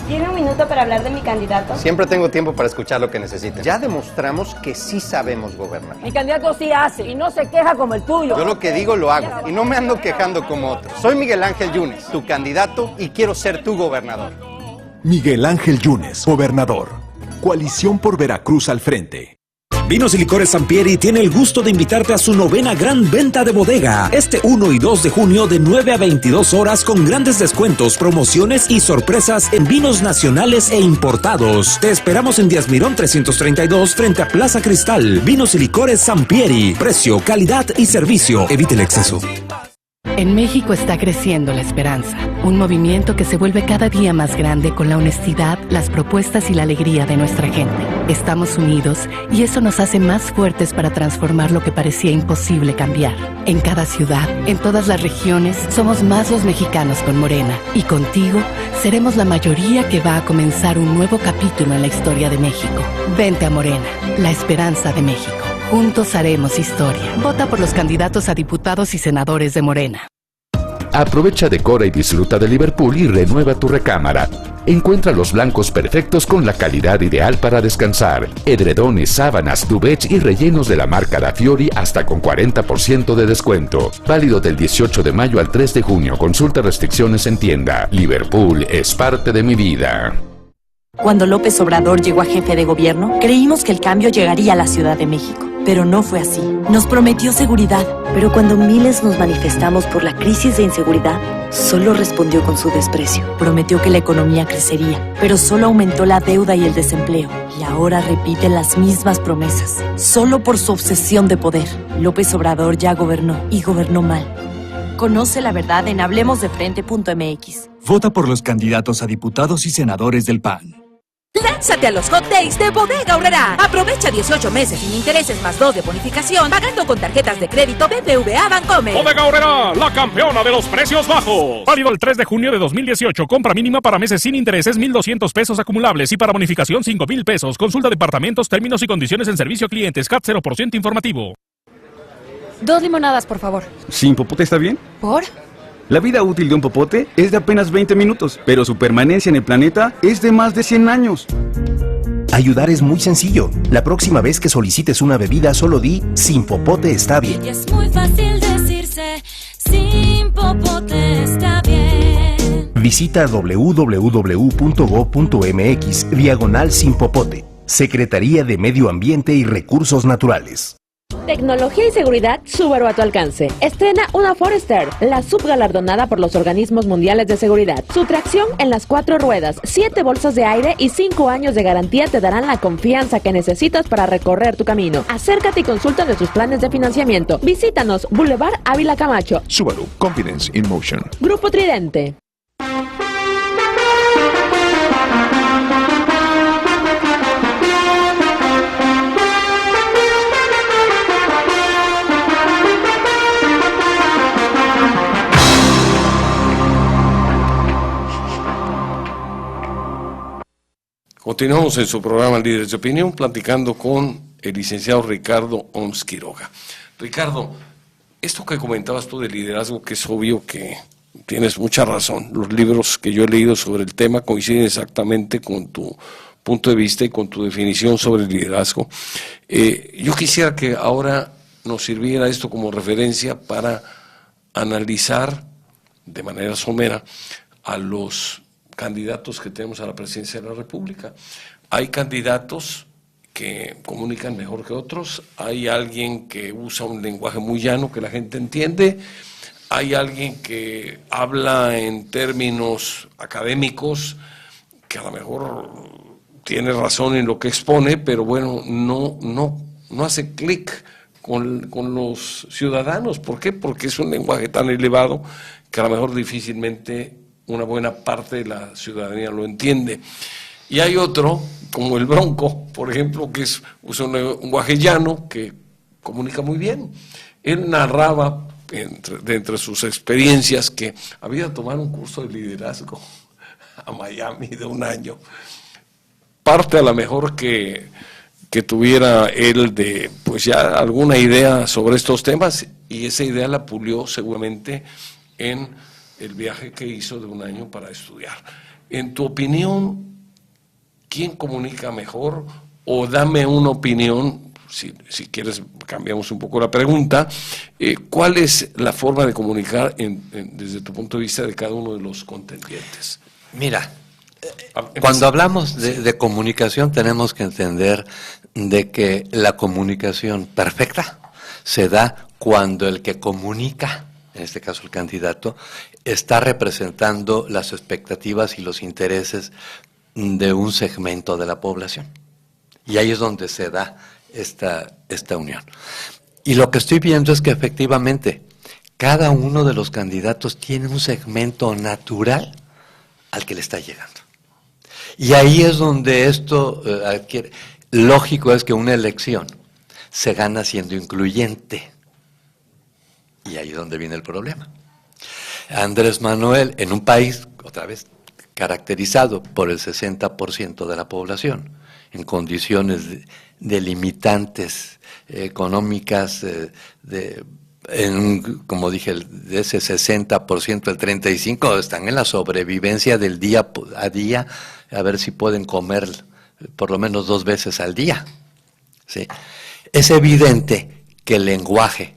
¿Tiene un minuto para hablar de mi candidato? Siempre tengo tiempo para escuchar lo que necesiten. Ya demostramos que sí sabemos gobernar. Mi candidato sí hace y no se queja como el tuyo. Yo lo que digo lo hago y no me ando quejando como otros. Soy Miguel Ángel Yunes, tu candidato, y quiero ser tu gobernador. Miguel Ángel Yunes, gobernador. Coalición por Veracruz al frente. Vinos y Licores Sampieri tiene el gusto de invitarte a su 9ª gran venta de bodega, este 1 y 2 de junio de 9 a 22 horas con grandes descuentos, promociones y sorpresas en vinos nacionales e importados. Te esperamos en Díaz Mirón 332 frente a Plaza Cristal. Vinos y Licores Sampieri, precio, calidad y servicio. Evite el exceso. En México está creciendo la esperanza, un movimiento que se vuelve cada día más grande con la honestidad, las propuestas y la alegría de nuestra gente. Estamos unidos y eso nos hace más fuertes para transformar lo que parecía imposible cambiar. En cada ciudad, en todas las regiones, somos más los mexicanos con Morena. Y contigo, seremos la mayoría que va a comenzar un nuevo capítulo en la historia de México. Vente a Morena, la esperanza de México. Juntos haremos historia. Vota por los candidatos a diputados y senadores de Morena. Aprovecha, decora y disfruta de Liverpool y renueva tu recámara. Encuentra los blancos perfectos con la calidad ideal para descansar. Edredones, sábanas, duvets y rellenos de la marca Da Fiori hasta con 40% de descuento. Válido del 18 de mayo al 3 de junio. Consulta restricciones en tienda. Liverpool es parte de mi vida. Cuando López Obrador llegó a jefe de gobierno, creímos que el cambio llegaría a la Ciudad de México. Pero no fue así. Nos prometió seguridad. Pero cuando miles nos manifestamos por la crisis de inseguridad, solo respondió con su desprecio. Prometió que la economía crecería, pero solo aumentó la deuda y el desempleo. Y ahora repite las mismas promesas, solo por su obsesión de poder. López Obrador ya gobernó, y gobernó mal. Conoce la verdad en hablemosdefrente.mx. Vota por los candidatos a diputados y senadores del PAN. Lánzate a los Hot Days de Bodega Aurrerá. Aprovecha 18 meses sin intereses más 2 de bonificación pagando con tarjetas de crédito BBVA Bancomer. Bodega Aurrerá, la campeona de los precios bajos. Válido el 3 de junio de 2018. Compra mínima para meses sin intereses 1,200 pesos acumulables y para bonificación 5,000 pesos. Consulta departamentos, términos y condiciones en servicio a clientes. CAT 0% informativo. 2 limonadas, por favor. ¿Sin popote está bien? ¿Por? La vida útil de un popote es de apenas 20 minutos, pero su permanencia en el planeta es de más de 100 años. Ayudar es muy sencillo. La próxima vez que solicites una bebida, solo di, sin popote está bien. Y es muy fácil decirse, Visita www.go.mx/sin popote. Secretaría de Medio Ambiente y Recursos Naturales. Tecnología y seguridad Subaru a tu alcance. Estrena una Forester, la subgalardonada por los organismos mundiales de seguridad. Su tracción en las 4 ruedas, 7 bolsas de aire y 5 años de garantía te darán la confianza que necesitas para recorrer tu camino. Acércate y consulta nuestros planes de financiamiento. Visítanos, Boulevard Ávila Camacho. Subaru, Confidence in Motion. Grupo Tridente. Continuamos en su programa Líderes de Opinión, platicando con el licenciado Ricardo Oms Quiroga. Ricardo, esto que comentabas tú de liderazgo, que es obvio que tienes mucha razón. Los libros que yo he leído sobre el tema coinciden exactamente con tu punto de vista y con tu definición sobre el liderazgo. Yo quisiera que ahora nos sirviera esto como referencia para analizar de manera somera a los candidatos que tenemos a la presidencia de la República. Hay candidatos que comunican mejor que otros, hay alguien que usa un lenguaje muy llano que la gente entiende, hay alguien que habla en términos académicos que a lo mejor tiene razón en lo que expone, pero bueno, no hace clic con los ciudadanos. ¿Por qué? Porque es un lenguaje tan elevado que a lo mejor difícilmente una buena parte de la ciudadanía lo entiende. Y hay otro, como el Bronco, por ejemplo, que usa un lenguaje llano que comunica muy bien. Él narraba, entre sus experiencias, que había tomado un curso de liderazgo a Miami de 1 año. Parte a lo mejor que tuviera él de, pues ya alguna idea sobre estos temas, y esa idea la pulió seguramente en el viaje que hizo de 1 año para estudiar. En tu opinión, ¿quién comunica mejor? O dame una opinión, si quieres cambiamos un poco la pregunta, ¿cuál es la forma de comunicar desde tu punto de vista de cada uno de los contendientes? Mira, cuando hablamos de comunicación tenemos que entender de que la comunicación perfecta se da cuando el que comunica, en este caso el candidato, está representando las expectativas y los intereses de un segmento de la población. Y ahí es donde se da esta unión. Y lo que estoy viendo es que efectivamente cada uno de los candidatos tiene un segmento natural al que le está llegando. Y ahí es donde esto adquiere. Lógico es que una elección se gana siendo incluyente. Y ahí es donde viene el problema. Andrés Manuel, en un país, otra vez, caracterizado por el 60% de la población, en condiciones de limitantes económicas, como dije, de ese 60%, el 35% están en la sobrevivencia del día a día, a ver si pueden comer por lo menos 2 veces al día. ¿Sí? Es evidente que el lenguaje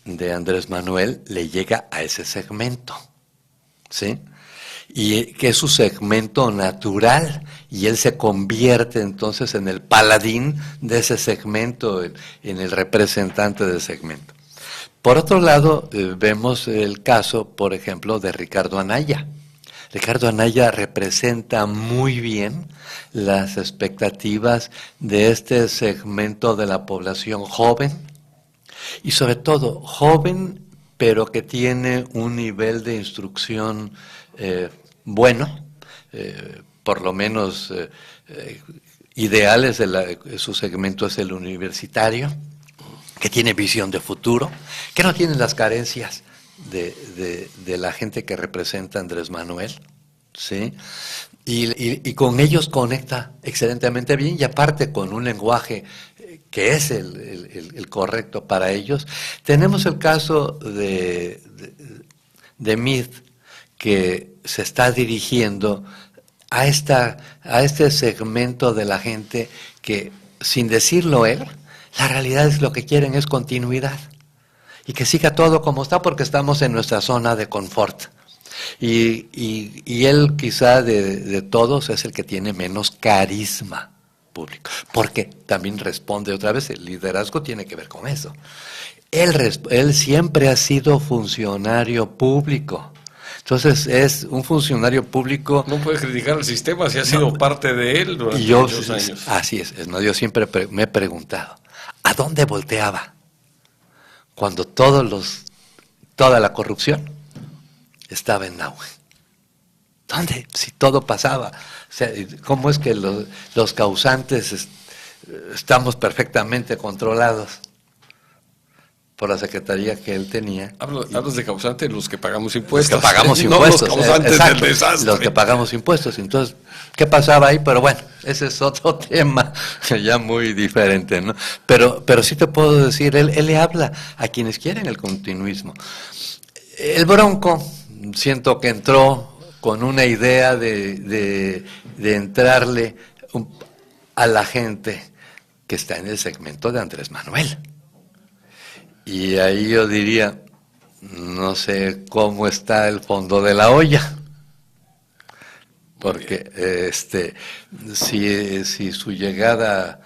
de Andrés Manuel le llega a ese segmento, ¿sí? Y que es su segmento natural, y él se convierte entonces en el paladín de ese segmento, en el representante del segmento. Por otro lado, vemos el caso, por ejemplo, de Ricardo Anaya. Ricardo Anaya representa muy bien las expectativas de este segmento de la población joven, y sobre todo joven, pero que tiene un nivel de instrucción bueno, por lo menos ideales, su segmento es el universitario, que tiene visión de futuro, que no tiene las carencias de la gente que representa Andrés Manuel, ¿sí? Y con ellos conecta excelentemente bien, y aparte con un lenguaje que es el correcto para ellos. Tenemos el caso de Meade, que se está dirigiendo a este segmento de la gente que, sin decirlo él, la realidad es lo que quieren es continuidad, y que siga todo como está porque estamos en nuestra zona de confort. Y él quizá de todos es el que tiene menos carisma público, porque también responde otra vez, el liderazgo tiene que ver con eso. Él siempre ha sido funcionario público. Entonces es un funcionario público. No puede criticar el sistema si ha sido parte de él durante muchos años. Así es, no, yo siempre me he preguntado, ¿a dónde volteaba cuando toda la corrupción estaba en auge? ¿Dónde? Si todo pasaba. O sea, ¿cómo es que los causantes estamos perfectamente controlados por la secretaría que él tenía? Hablas de causantes, los que pagamos impuestos. Los que pagamos impuestos. No los causantes exacto, del desastre. Los que pagamos impuestos. Entonces, ¿qué pasaba ahí? Pero bueno, ese es otro tema ya muy diferente, ¿no? Pero sí te puedo decir, él le habla a quienes quieren el continuismo. El Bronco, siento que entró con una idea de entrarle a la gente que está en el segmento de Andrés Manuel. Y ahí yo diría, no sé cómo está el fondo de la olla, porque si su llegada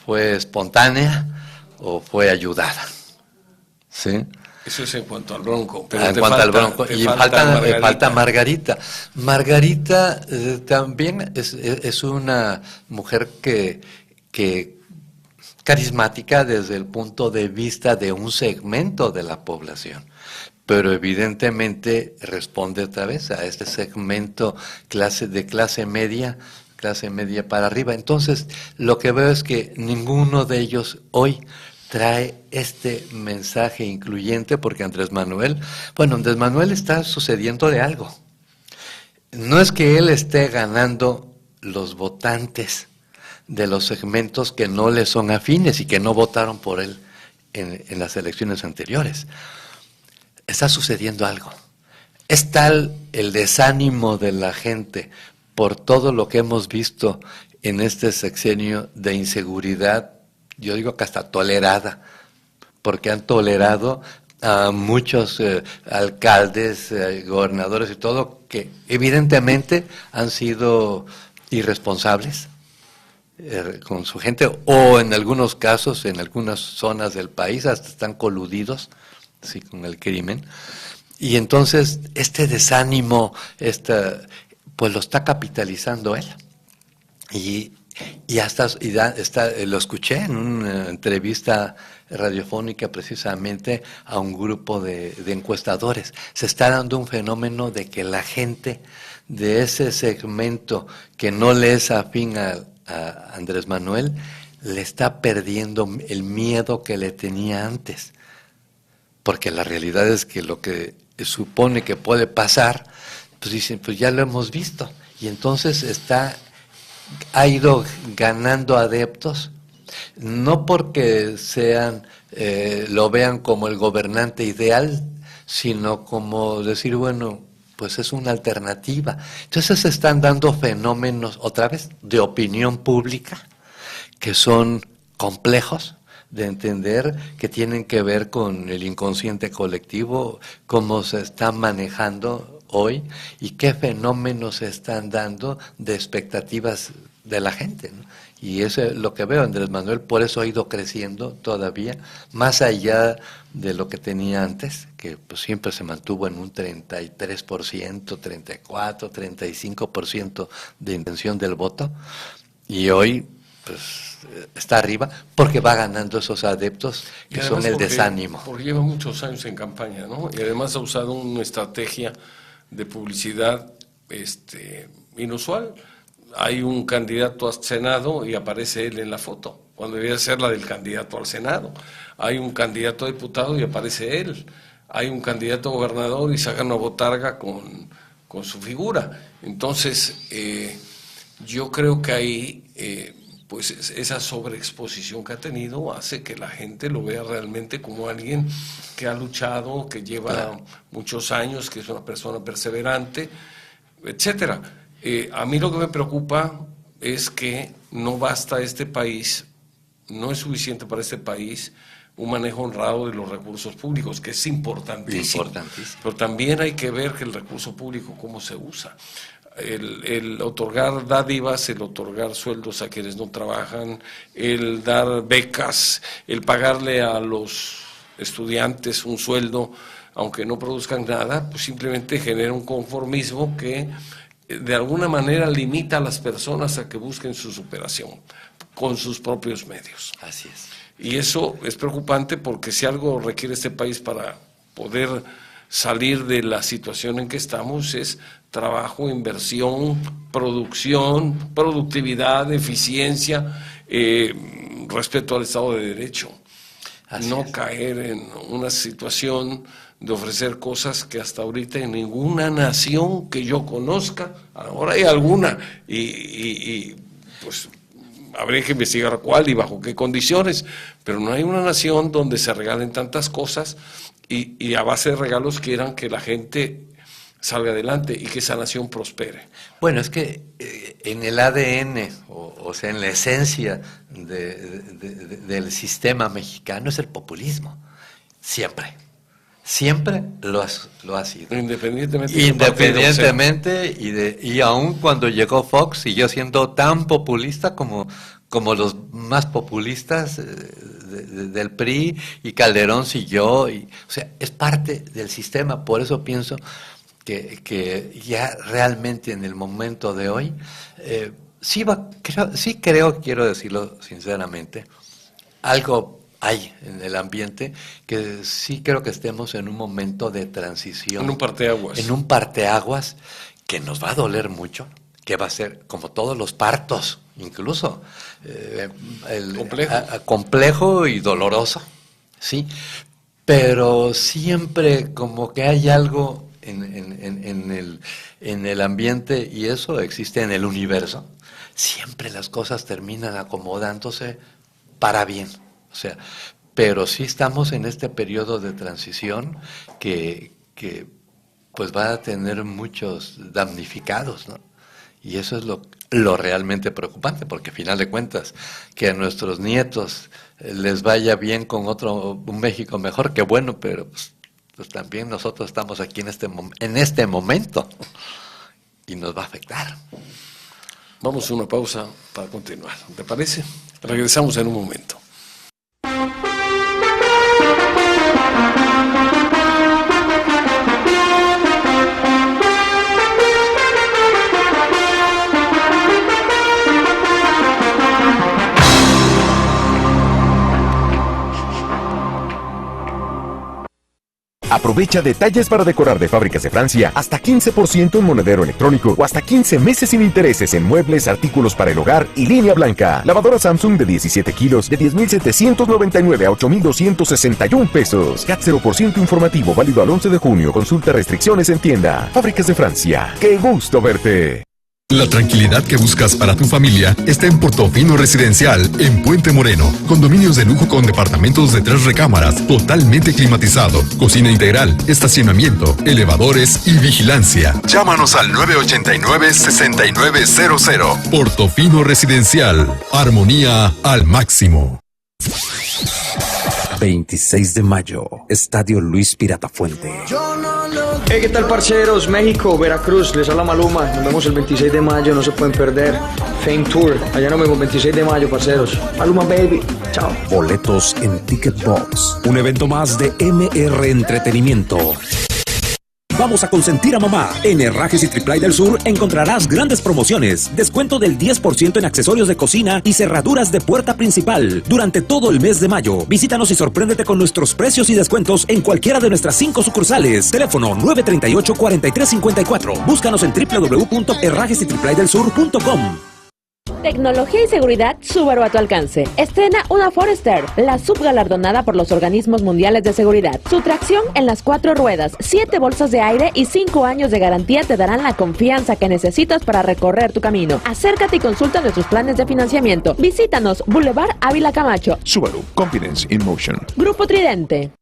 fue espontánea o fue ayudada, ¿sí? Eso es en cuanto al Bronco. Pero en cuanto al Bronco. Y falta Margarita. Margarita también es una mujer que carismática desde el punto de vista de un segmento de la población, pero evidentemente responde otra vez a este segmento de clase media para arriba. Entonces, lo que veo es que ninguno de ellos hoy trae este mensaje incluyente, porque Andrés Manuel está sucediendo de algo. No es que él esté ganando los votantes de los segmentos que no le son afines y que no votaron por él en las elecciones anteriores. Está sucediendo algo. Es tal el desánimo de la gente por todo lo que hemos visto en este sexenio de inseguridad, yo digo que hasta tolerada, porque han tolerado a muchos alcaldes, gobernadores y todo, que evidentemente han sido irresponsables con su gente, o en algunos casos, en algunas zonas del país, hasta están coludidos, sí, con el crimen. Y entonces este desánimo pues lo está capitalizando él. Y lo escuché en una entrevista radiofónica precisamente a un grupo de encuestadores. Se está dando un fenómeno de que la gente de ese segmento que no le es afín a Andrés Manuel le está perdiendo el miedo que le tenía antes. Porque la realidad es que lo que supone que puede pasar, pues dicen, pues ya lo hemos visto. Y entonces ha ido ganando adeptos, no porque lo vean como el gobernante ideal, sino como decir, bueno, pues es una alternativa. Entonces se están dando fenómenos, otra vez, de opinión pública, que son complejos de entender, que tienen que ver con el inconsciente colectivo, cómo se está manejando hoy y qué fenómenos se están dando de expectativas de la gente, ¿no? Y eso es lo que veo. Andrés Manuel por eso ha ido creciendo todavía, más allá de lo que tenía antes, que pues siempre se mantuvo en un 33%, 34%, 35% de intención del voto, y hoy pues está arriba porque va ganando esos adeptos que son el desánimo. Porque lleva muchos años en campaña, ¿no? Y además ha usado una estrategia de publicidad inusual. Hay un candidato al Senado y aparece él en la foto, cuando debería ser la del candidato al Senado. Hay un candidato a diputado y aparece él. Hay un candidato a gobernador y saca una botarga con su figura. Entonces, yo creo que ahí, pues esa sobreexposición que ha tenido hace que la gente lo vea realmente como alguien que ha luchado, que lleva muchos años, que es una persona perseverante, etcétera. A mí lo que me preocupa es que no basta este país, no es suficiente para este país un manejo honrado de los recursos públicos, que es importantísimo. Pero también hay que ver que el recurso público, cómo se usa. El otorgar dádivas, el otorgar sueldos a quienes no trabajan, el dar becas, el pagarle a los estudiantes un sueldo, aunque no produzcan nada, pues simplemente genera un conformismo que de alguna manera limita a las personas a que busquen su superación con sus propios medios. Así es. Y eso es preocupante porque si algo requiere este país para poder salir de la situación en que estamos es trabajo, inversión, producción, productividad, eficiencia, respeto al Estado de Derecho. No caer en una situación de ofrecer cosas que hasta ahorita en ninguna nación que yo conozca, ahora hay alguna, y pues habría que investigar cuál y bajo qué condiciones, pero no hay una nación donde se regalen tantas cosas y a base de regalos quieran que la gente salga adelante y que esa nación prospere. Bueno, es que en el ADN, o sea, en la esencia del sistema mexicano es el populismo, siempre. Siempre lo ha sido. Independientemente y aún cuando llegó Fox siguió siendo tan populista como los más populistas del PRI, y Calderón siguió, o sea, es parte del sistema. Por eso pienso que ya realmente en el momento de hoy quiero decirlo sinceramente, algo hay en el ambiente que sí creo que estemos en un momento de transición. En un parteaguas. En un parteaguas que nos va a doler mucho, que va a ser como todos los partos, incluso complejo y doloroso, ¿sí? Pero siempre como que hay algo en el ambiente, y eso existe en el universo, siempre las cosas terminan acomodándose para bien. O sea, pero sí estamos en este periodo de transición que pues va a tener muchos damnificados, ¿no? Y eso es lo realmente preocupante, porque a final de cuentas, que a nuestros nietos les vaya bien con un México mejor, que bueno, pero pues también nosotros estamos aquí en este momento y nos va a afectar. Vamos a una pausa para continuar, ¿te parece? Regresamos en un momento. Aprovecha detalles para decorar de Fábricas de Francia, hasta 15% en monedero electrónico o hasta 15 meses sin intereses en muebles, artículos para el hogar y línea blanca. Lavadora Samsung de 17 kilos de 10,799 a 8,261 pesos. CAT 0% informativo válido al 11 de junio. Consulta restricciones en tienda. Fábricas de Francia. ¡Qué gusto verte! La tranquilidad que buscas para tu familia está en Portofino Residencial, en Puente Moreno. Condominios de lujo con departamentos de 3 recámaras, totalmente climatizado, cocina integral, estacionamiento, elevadores y vigilancia. Llámanos al 989-6900. Portofino Residencial, armonía al máximo. 26 de mayo, Estadio Luis Piratafuente. Hey, ¿qué tal, parceros? México, Veracruz, les habla Maluma. Nos vemos el 26 de mayo, no se pueden perder. Fame Tour, allá nos vemos el 26 de mayo, parceros. Maluma, baby. Chao. Boletos en Ticketbox. Un evento más de MR Entretenimiento. Vamos a consentir a mamá. En Herrajes y Triplay del Sur encontrarás grandes promociones. Descuento del 10% en accesorios de cocina y cerraduras de puerta principal. Durante todo el mes de mayo, visítanos y sorpréndete con nuestros precios y descuentos en cualquiera de nuestras 5 sucursales. Teléfono 938-4354. Búscanos en www.herrajesytriplaydelsur.com. Tecnología y seguridad Subaru a tu alcance. Estrena una Forester, la subgalardonada por los organismos mundiales de seguridad. Su tracción en las 4 ruedas, 7 bolsas de aire y 5 años de garantía te darán la confianza que necesitas para recorrer tu camino. Acércate y consulta nuestros planes de financiamiento. Visítanos, Boulevard Ávila Camacho. Subaru, Confidence in Motion. Grupo Tridente.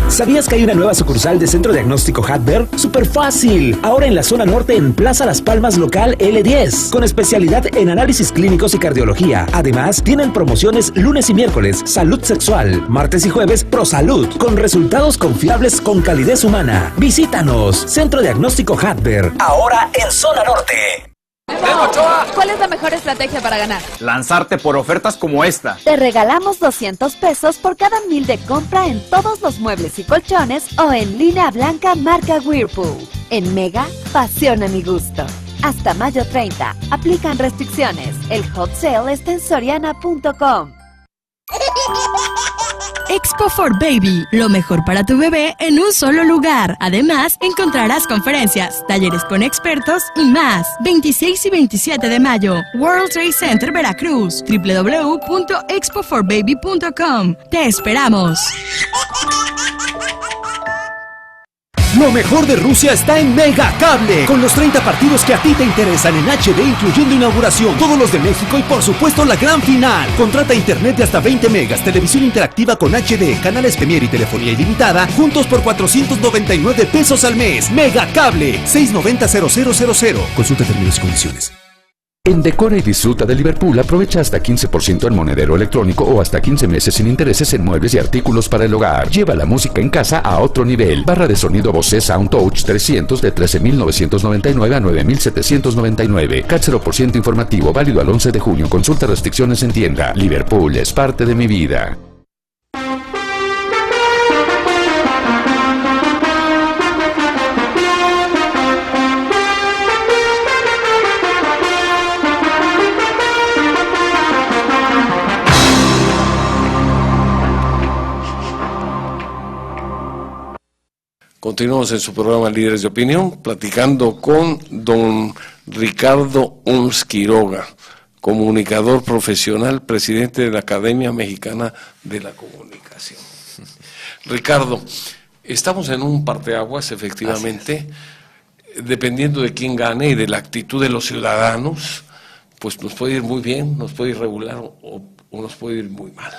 ¿Sabías que hay una nueva sucursal de Centro Diagnóstico Hadber? ¡Súper fácil! Ahora en la zona norte en Plaza Las Palmas Local L10, con especialidad en análisis clínicos y cardiología. Además, tienen promociones lunes y miércoles, salud sexual, martes y jueves, ProSalud, con resultados confiables con calidez humana. Visítanos, Centro Diagnóstico Hadber, ahora en zona norte. ¿Cuál es la mejor estrategia para ganar? Lanzarte por ofertas como esta. Te regalamos 200 pesos por cada 1000 de compra en todos los muebles y colchones o en línea blanca marca Whirlpool. En Mega, pasión a mi gusto. Hasta mayo 30. Aplican restricciones. El hot sale está en soriana.com. Expo for Baby, lo mejor para tu bebé en un solo lugar. Además, encontrarás conferencias, talleres con expertos y más. 26 y 27 de mayo, World Trade Center Veracruz, www.expoforbaby.com. ¡Te esperamos! Lo mejor de Rusia está en Mega Cable, con los 30 partidos que a ti te interesan en HD, incluyendo inauguración, todos los de México y por supuesto la gran final. Contrata internet de hasta 20 megas, televisión interactiva con HD, canales Premier y telefonía ilimitada, juntos por 499 pesos al mes. Mega Cable, 690-0000. Consulta términos y condiciones. En Decora y Disfruta de Liverpool aprovecha hasta 15% en monedero electrónico o hasta 15 meses sin intereses en muebles y artículos para el hogar. Lleva la música en casa a otro nivel. Barra de sonido Bose SoundTouch 300 de 13.999 a 9.799. CAT 0% informativo, válido al 11 de junio. Consulta restricciones en tienda. Liverpool es parte de mi vida. Continuamos en su programa Líderes de Opinión, platicando con don Ricardo Oms Quiroga, comunicador profesional, presidente de la Academia Mexicana de la Comunicación. Ricardo, estamos en un parteaguas, efectivamente, dependiendo de quién gane y de la actitud de los ciudadanos, pues nos puede ir muy bien, nos puede ir regular o nos puede ir muy mal.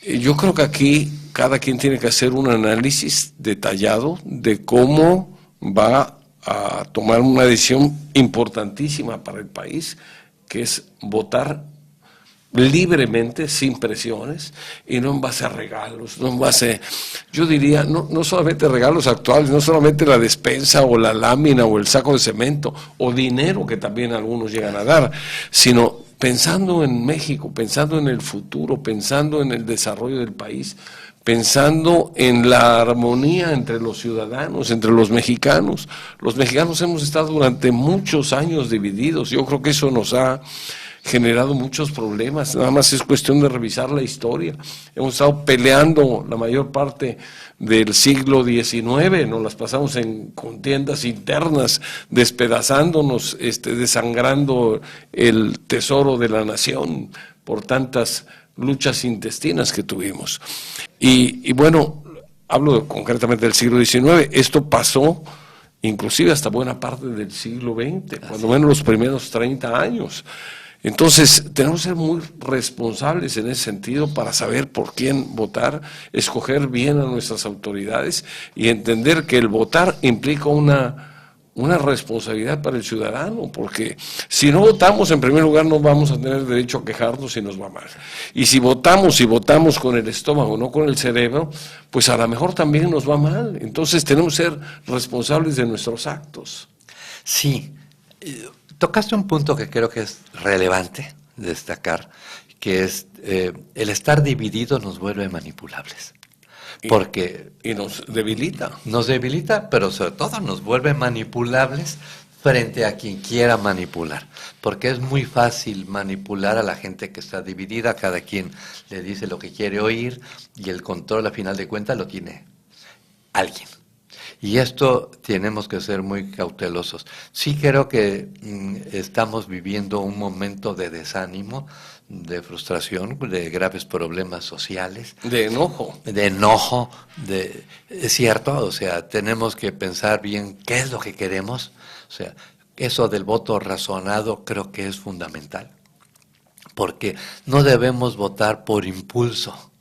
Yo creo que aquí cada quien tiene que hacer un análisis detallado de cómo va a tomar una decisión importantísima para el país, que es votar libremente, sin presiones, y no en base a regalos, no en base, yo diría, no solamente regalos actuales, no solamente la despensa o la lámina o el saco de cemento o dinero que también algunos llegan a dar, sino pensando en México, pensando en el futuro, pensando en el desarrollo del país, pensando en la armonía entre los ciudadanos, entre los mexicanos. Los mexicanos hemos estado durante muchos años divididos. Yo creo que eso nos ha generado muchos problemas. Nada más es cuestión de revisar la historia. Hemos estado peleando la mayor parte del siglo XIX, nos las pasamos en contiendas internas, despedazándonos, desangrando el tesoro de la nación por tantas luchas intestinas que tuvimos. Y bueno, hablo concretamente del siglo XIX, esto pasó inclusive hasta buena parte del siglo XX, cuando menos los primeros 30 años. Entonces, tenemos que ser muy responsables en ese sentido para saber por quién votar, escoger bien a nuestras autoridades y entender que el votar implica una responsabilidad para el ciudadano, porque si no votamos, en primer lugar, no vamos a tener derecho a quejarnos si nos va mal. Y si votamos con el estómago, no con el cerebro, pues a lo mejor también nos va mal. Entonces, tenemos que ser responsables de nuestros actos. Sí. Tocaste un punto que creo que es relevante destacar, que es el estar dividido nos vuelve manipulables. Porque y nos debilita. Nos debilita, pero sobre todo nos vuelve manipulables frente a quien quiera manipular. Porque es muy fácil manipular a la gente que está dividida, cada quien le dice lo que quiere oír y el control a final de cuentas lo tiene alguien. Y esto tenemos que ser muy cautelosos. Sí creo que estamos viviendo un momento de desánimo, de frustración, de graves problemas sociales. De enojo. Es cierto, o sea, tenemos que pensar bien qué es lo que queremos. O sea, eso del voto razonado creo que es fundamental. Porque no debemos votar por impulso.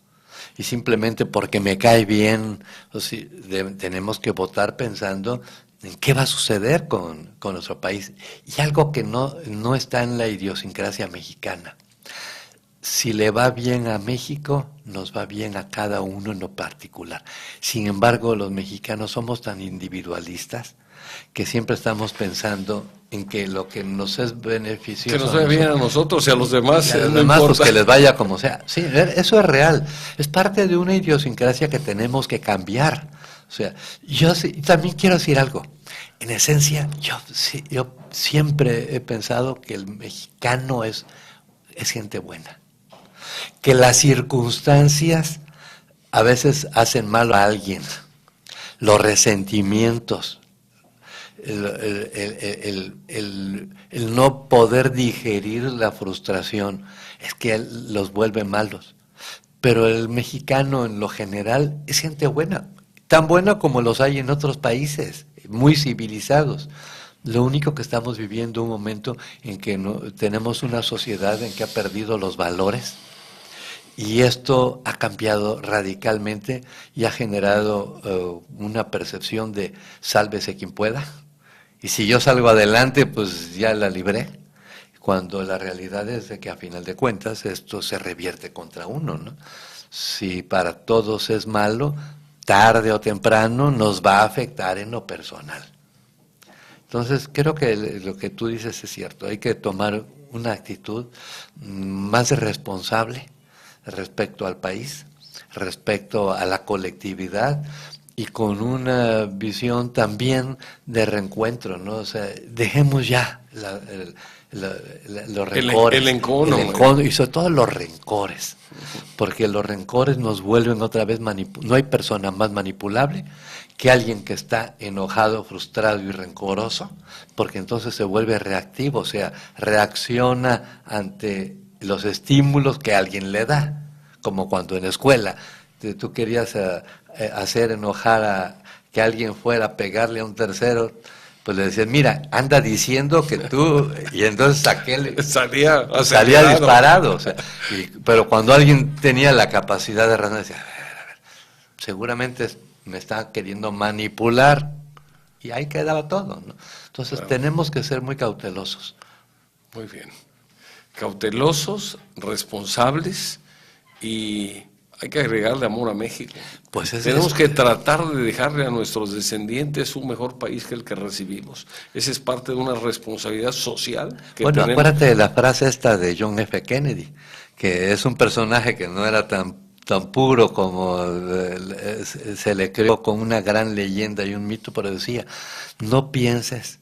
y simplemente porque me cae bien, o sea, tenemos que votar pensando en qué va a suceder con nuestro país. Y algo que no está en la idiosincrasia mexicana. Si le va bien a México, nos va bien a cada uno en lo particular. Sin embargo, los mexicanos somos tan individualistas que siempre estamos pensando en que lo que nos es beneficioso... Que nos vaya bien a nosotros y a los demás. Y a los demás, pues que les vaya como sea. Sí, eso es real. Es parte de una idiosincrasia que tenemos que cambiar. O sea, yo también quiero decir algo. En esencia, yo siempre he pensado que el mexicano es gente buena. Que las circunstancias a veces hacen mal a alguien. Los resentimientos, el no poder digerir la frustración, es que los vuelve malos. Pero el mexicano en lo general es gente buena, tan buena como los hay en otros países, muy civilizados. Lo único que estamos viviendo un momento en que tenemos una sociedad en que ha perdido los valores, y esto ha cambiado radicalmente y ha generado una percepción de sálvese quien pueda, y si yo salgo adelante pues ya la libré, cuando la realidad es de que a final de cuentas esto se revierte contra uno, ¿no? Si para todos es malo, tarde o temprano nos va a afectar en lo personal. Entonces creo que lo que tú dices es cierto, hay que tomar una actitud más responsable respecto al país, respecto a la colectividad y con una visión también de reencuentro, ¿no? O sea, dejemos ya los rencores, el encono, y sobre todo los rencores, porque los rencores nos vuelven otra vez no hay persona más manipulable que alguien que está enojado, frustrado y rencoroso, porque entonces se vuelve reactivo, o sea, reacciona ante los estímulos que alguien le da, como cuando en la escuela tú querías hacer enojar a que alguien fuera a pegarle a un tercero, pues le decían, mira, anda diciendo que tú, y entonces salía disparado, o sea, pero cuando alguien tenía la capacidad de razonar, decía, a ver, seguramente me está queriendo manipular, y ahí quedaba todo, ¿no? Entonces tenemos que ser muy cautelosos. Muy bien. Cautelosos, responsables, y hay que agregarle amor a México. Pues tenemos que tratar de dejarle a nuestros descendientes un mejor país que el que recibimos. Esa es parte de una responsabilidad social que tenemos. Acuérdate de la frase esta de John F. Kennedy, que es un personaje que no era tan puro como se le creó, con una gran leyenda y un mito, pero decía, no pienses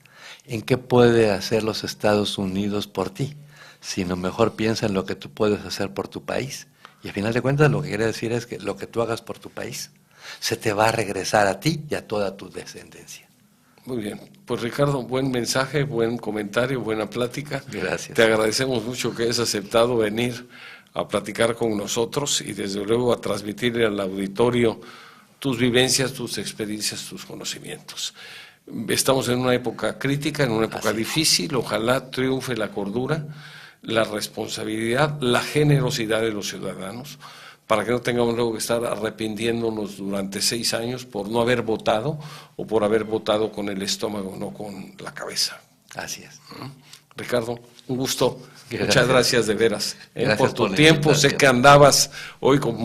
en qué puede hacer los Estados Unidos por ti, sino mejor piensa en lo que tú puedes hacer por tu país. Y al final de cuentas lo que quiere decir es que lo que tú hagas por tu país se te va a regresar a ti y a toda tu descendencia. Muy bien, pues Ricardo, buen mensaje, buen comentario, buena plática. Gracias. Te agradecemos mucho que hayas aceptado venir a platicar con nosotros y desde luego a transmitirle al auditorio tus vivencias, tus experiencias, tus conocimientos. Estamos en una época crítica, en una época difícil, ojalá triunfe la cordura, la responsabilidad, la generosidad de los ciudadanos, para que no tengamos luego que estar arrepintiéndonos durante 6 años por no haber votado o por haber votado con el estómago, no con la cabeza. Así es. Ricardo, un gusto. Gracias. Muchas gracias de veras por tu por tiempo. Sé que andabas hoy con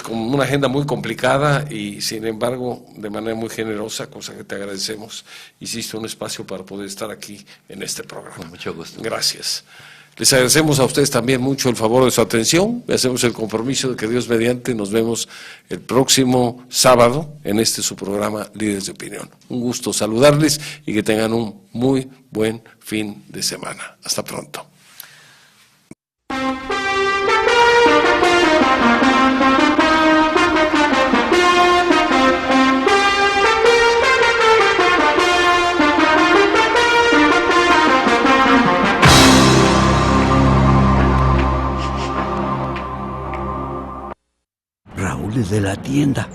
con una agenda muy complicada y sin embargo de manera muy generosa, cosa que te agradecemos, hiciste un espacio para poder estar aquí en este programa. Con mucho gusto. Gracias. Les agradecemos a ustedes también mucho el favor de su atención y hacemos el compromiso de que Dios mediante nos vemos el próximo sábado en su programa Líderes de Opinión. Un gusto saludarles y que tengan un muy buen fin de semana. Hasta pronto. Raúl es de la tienda.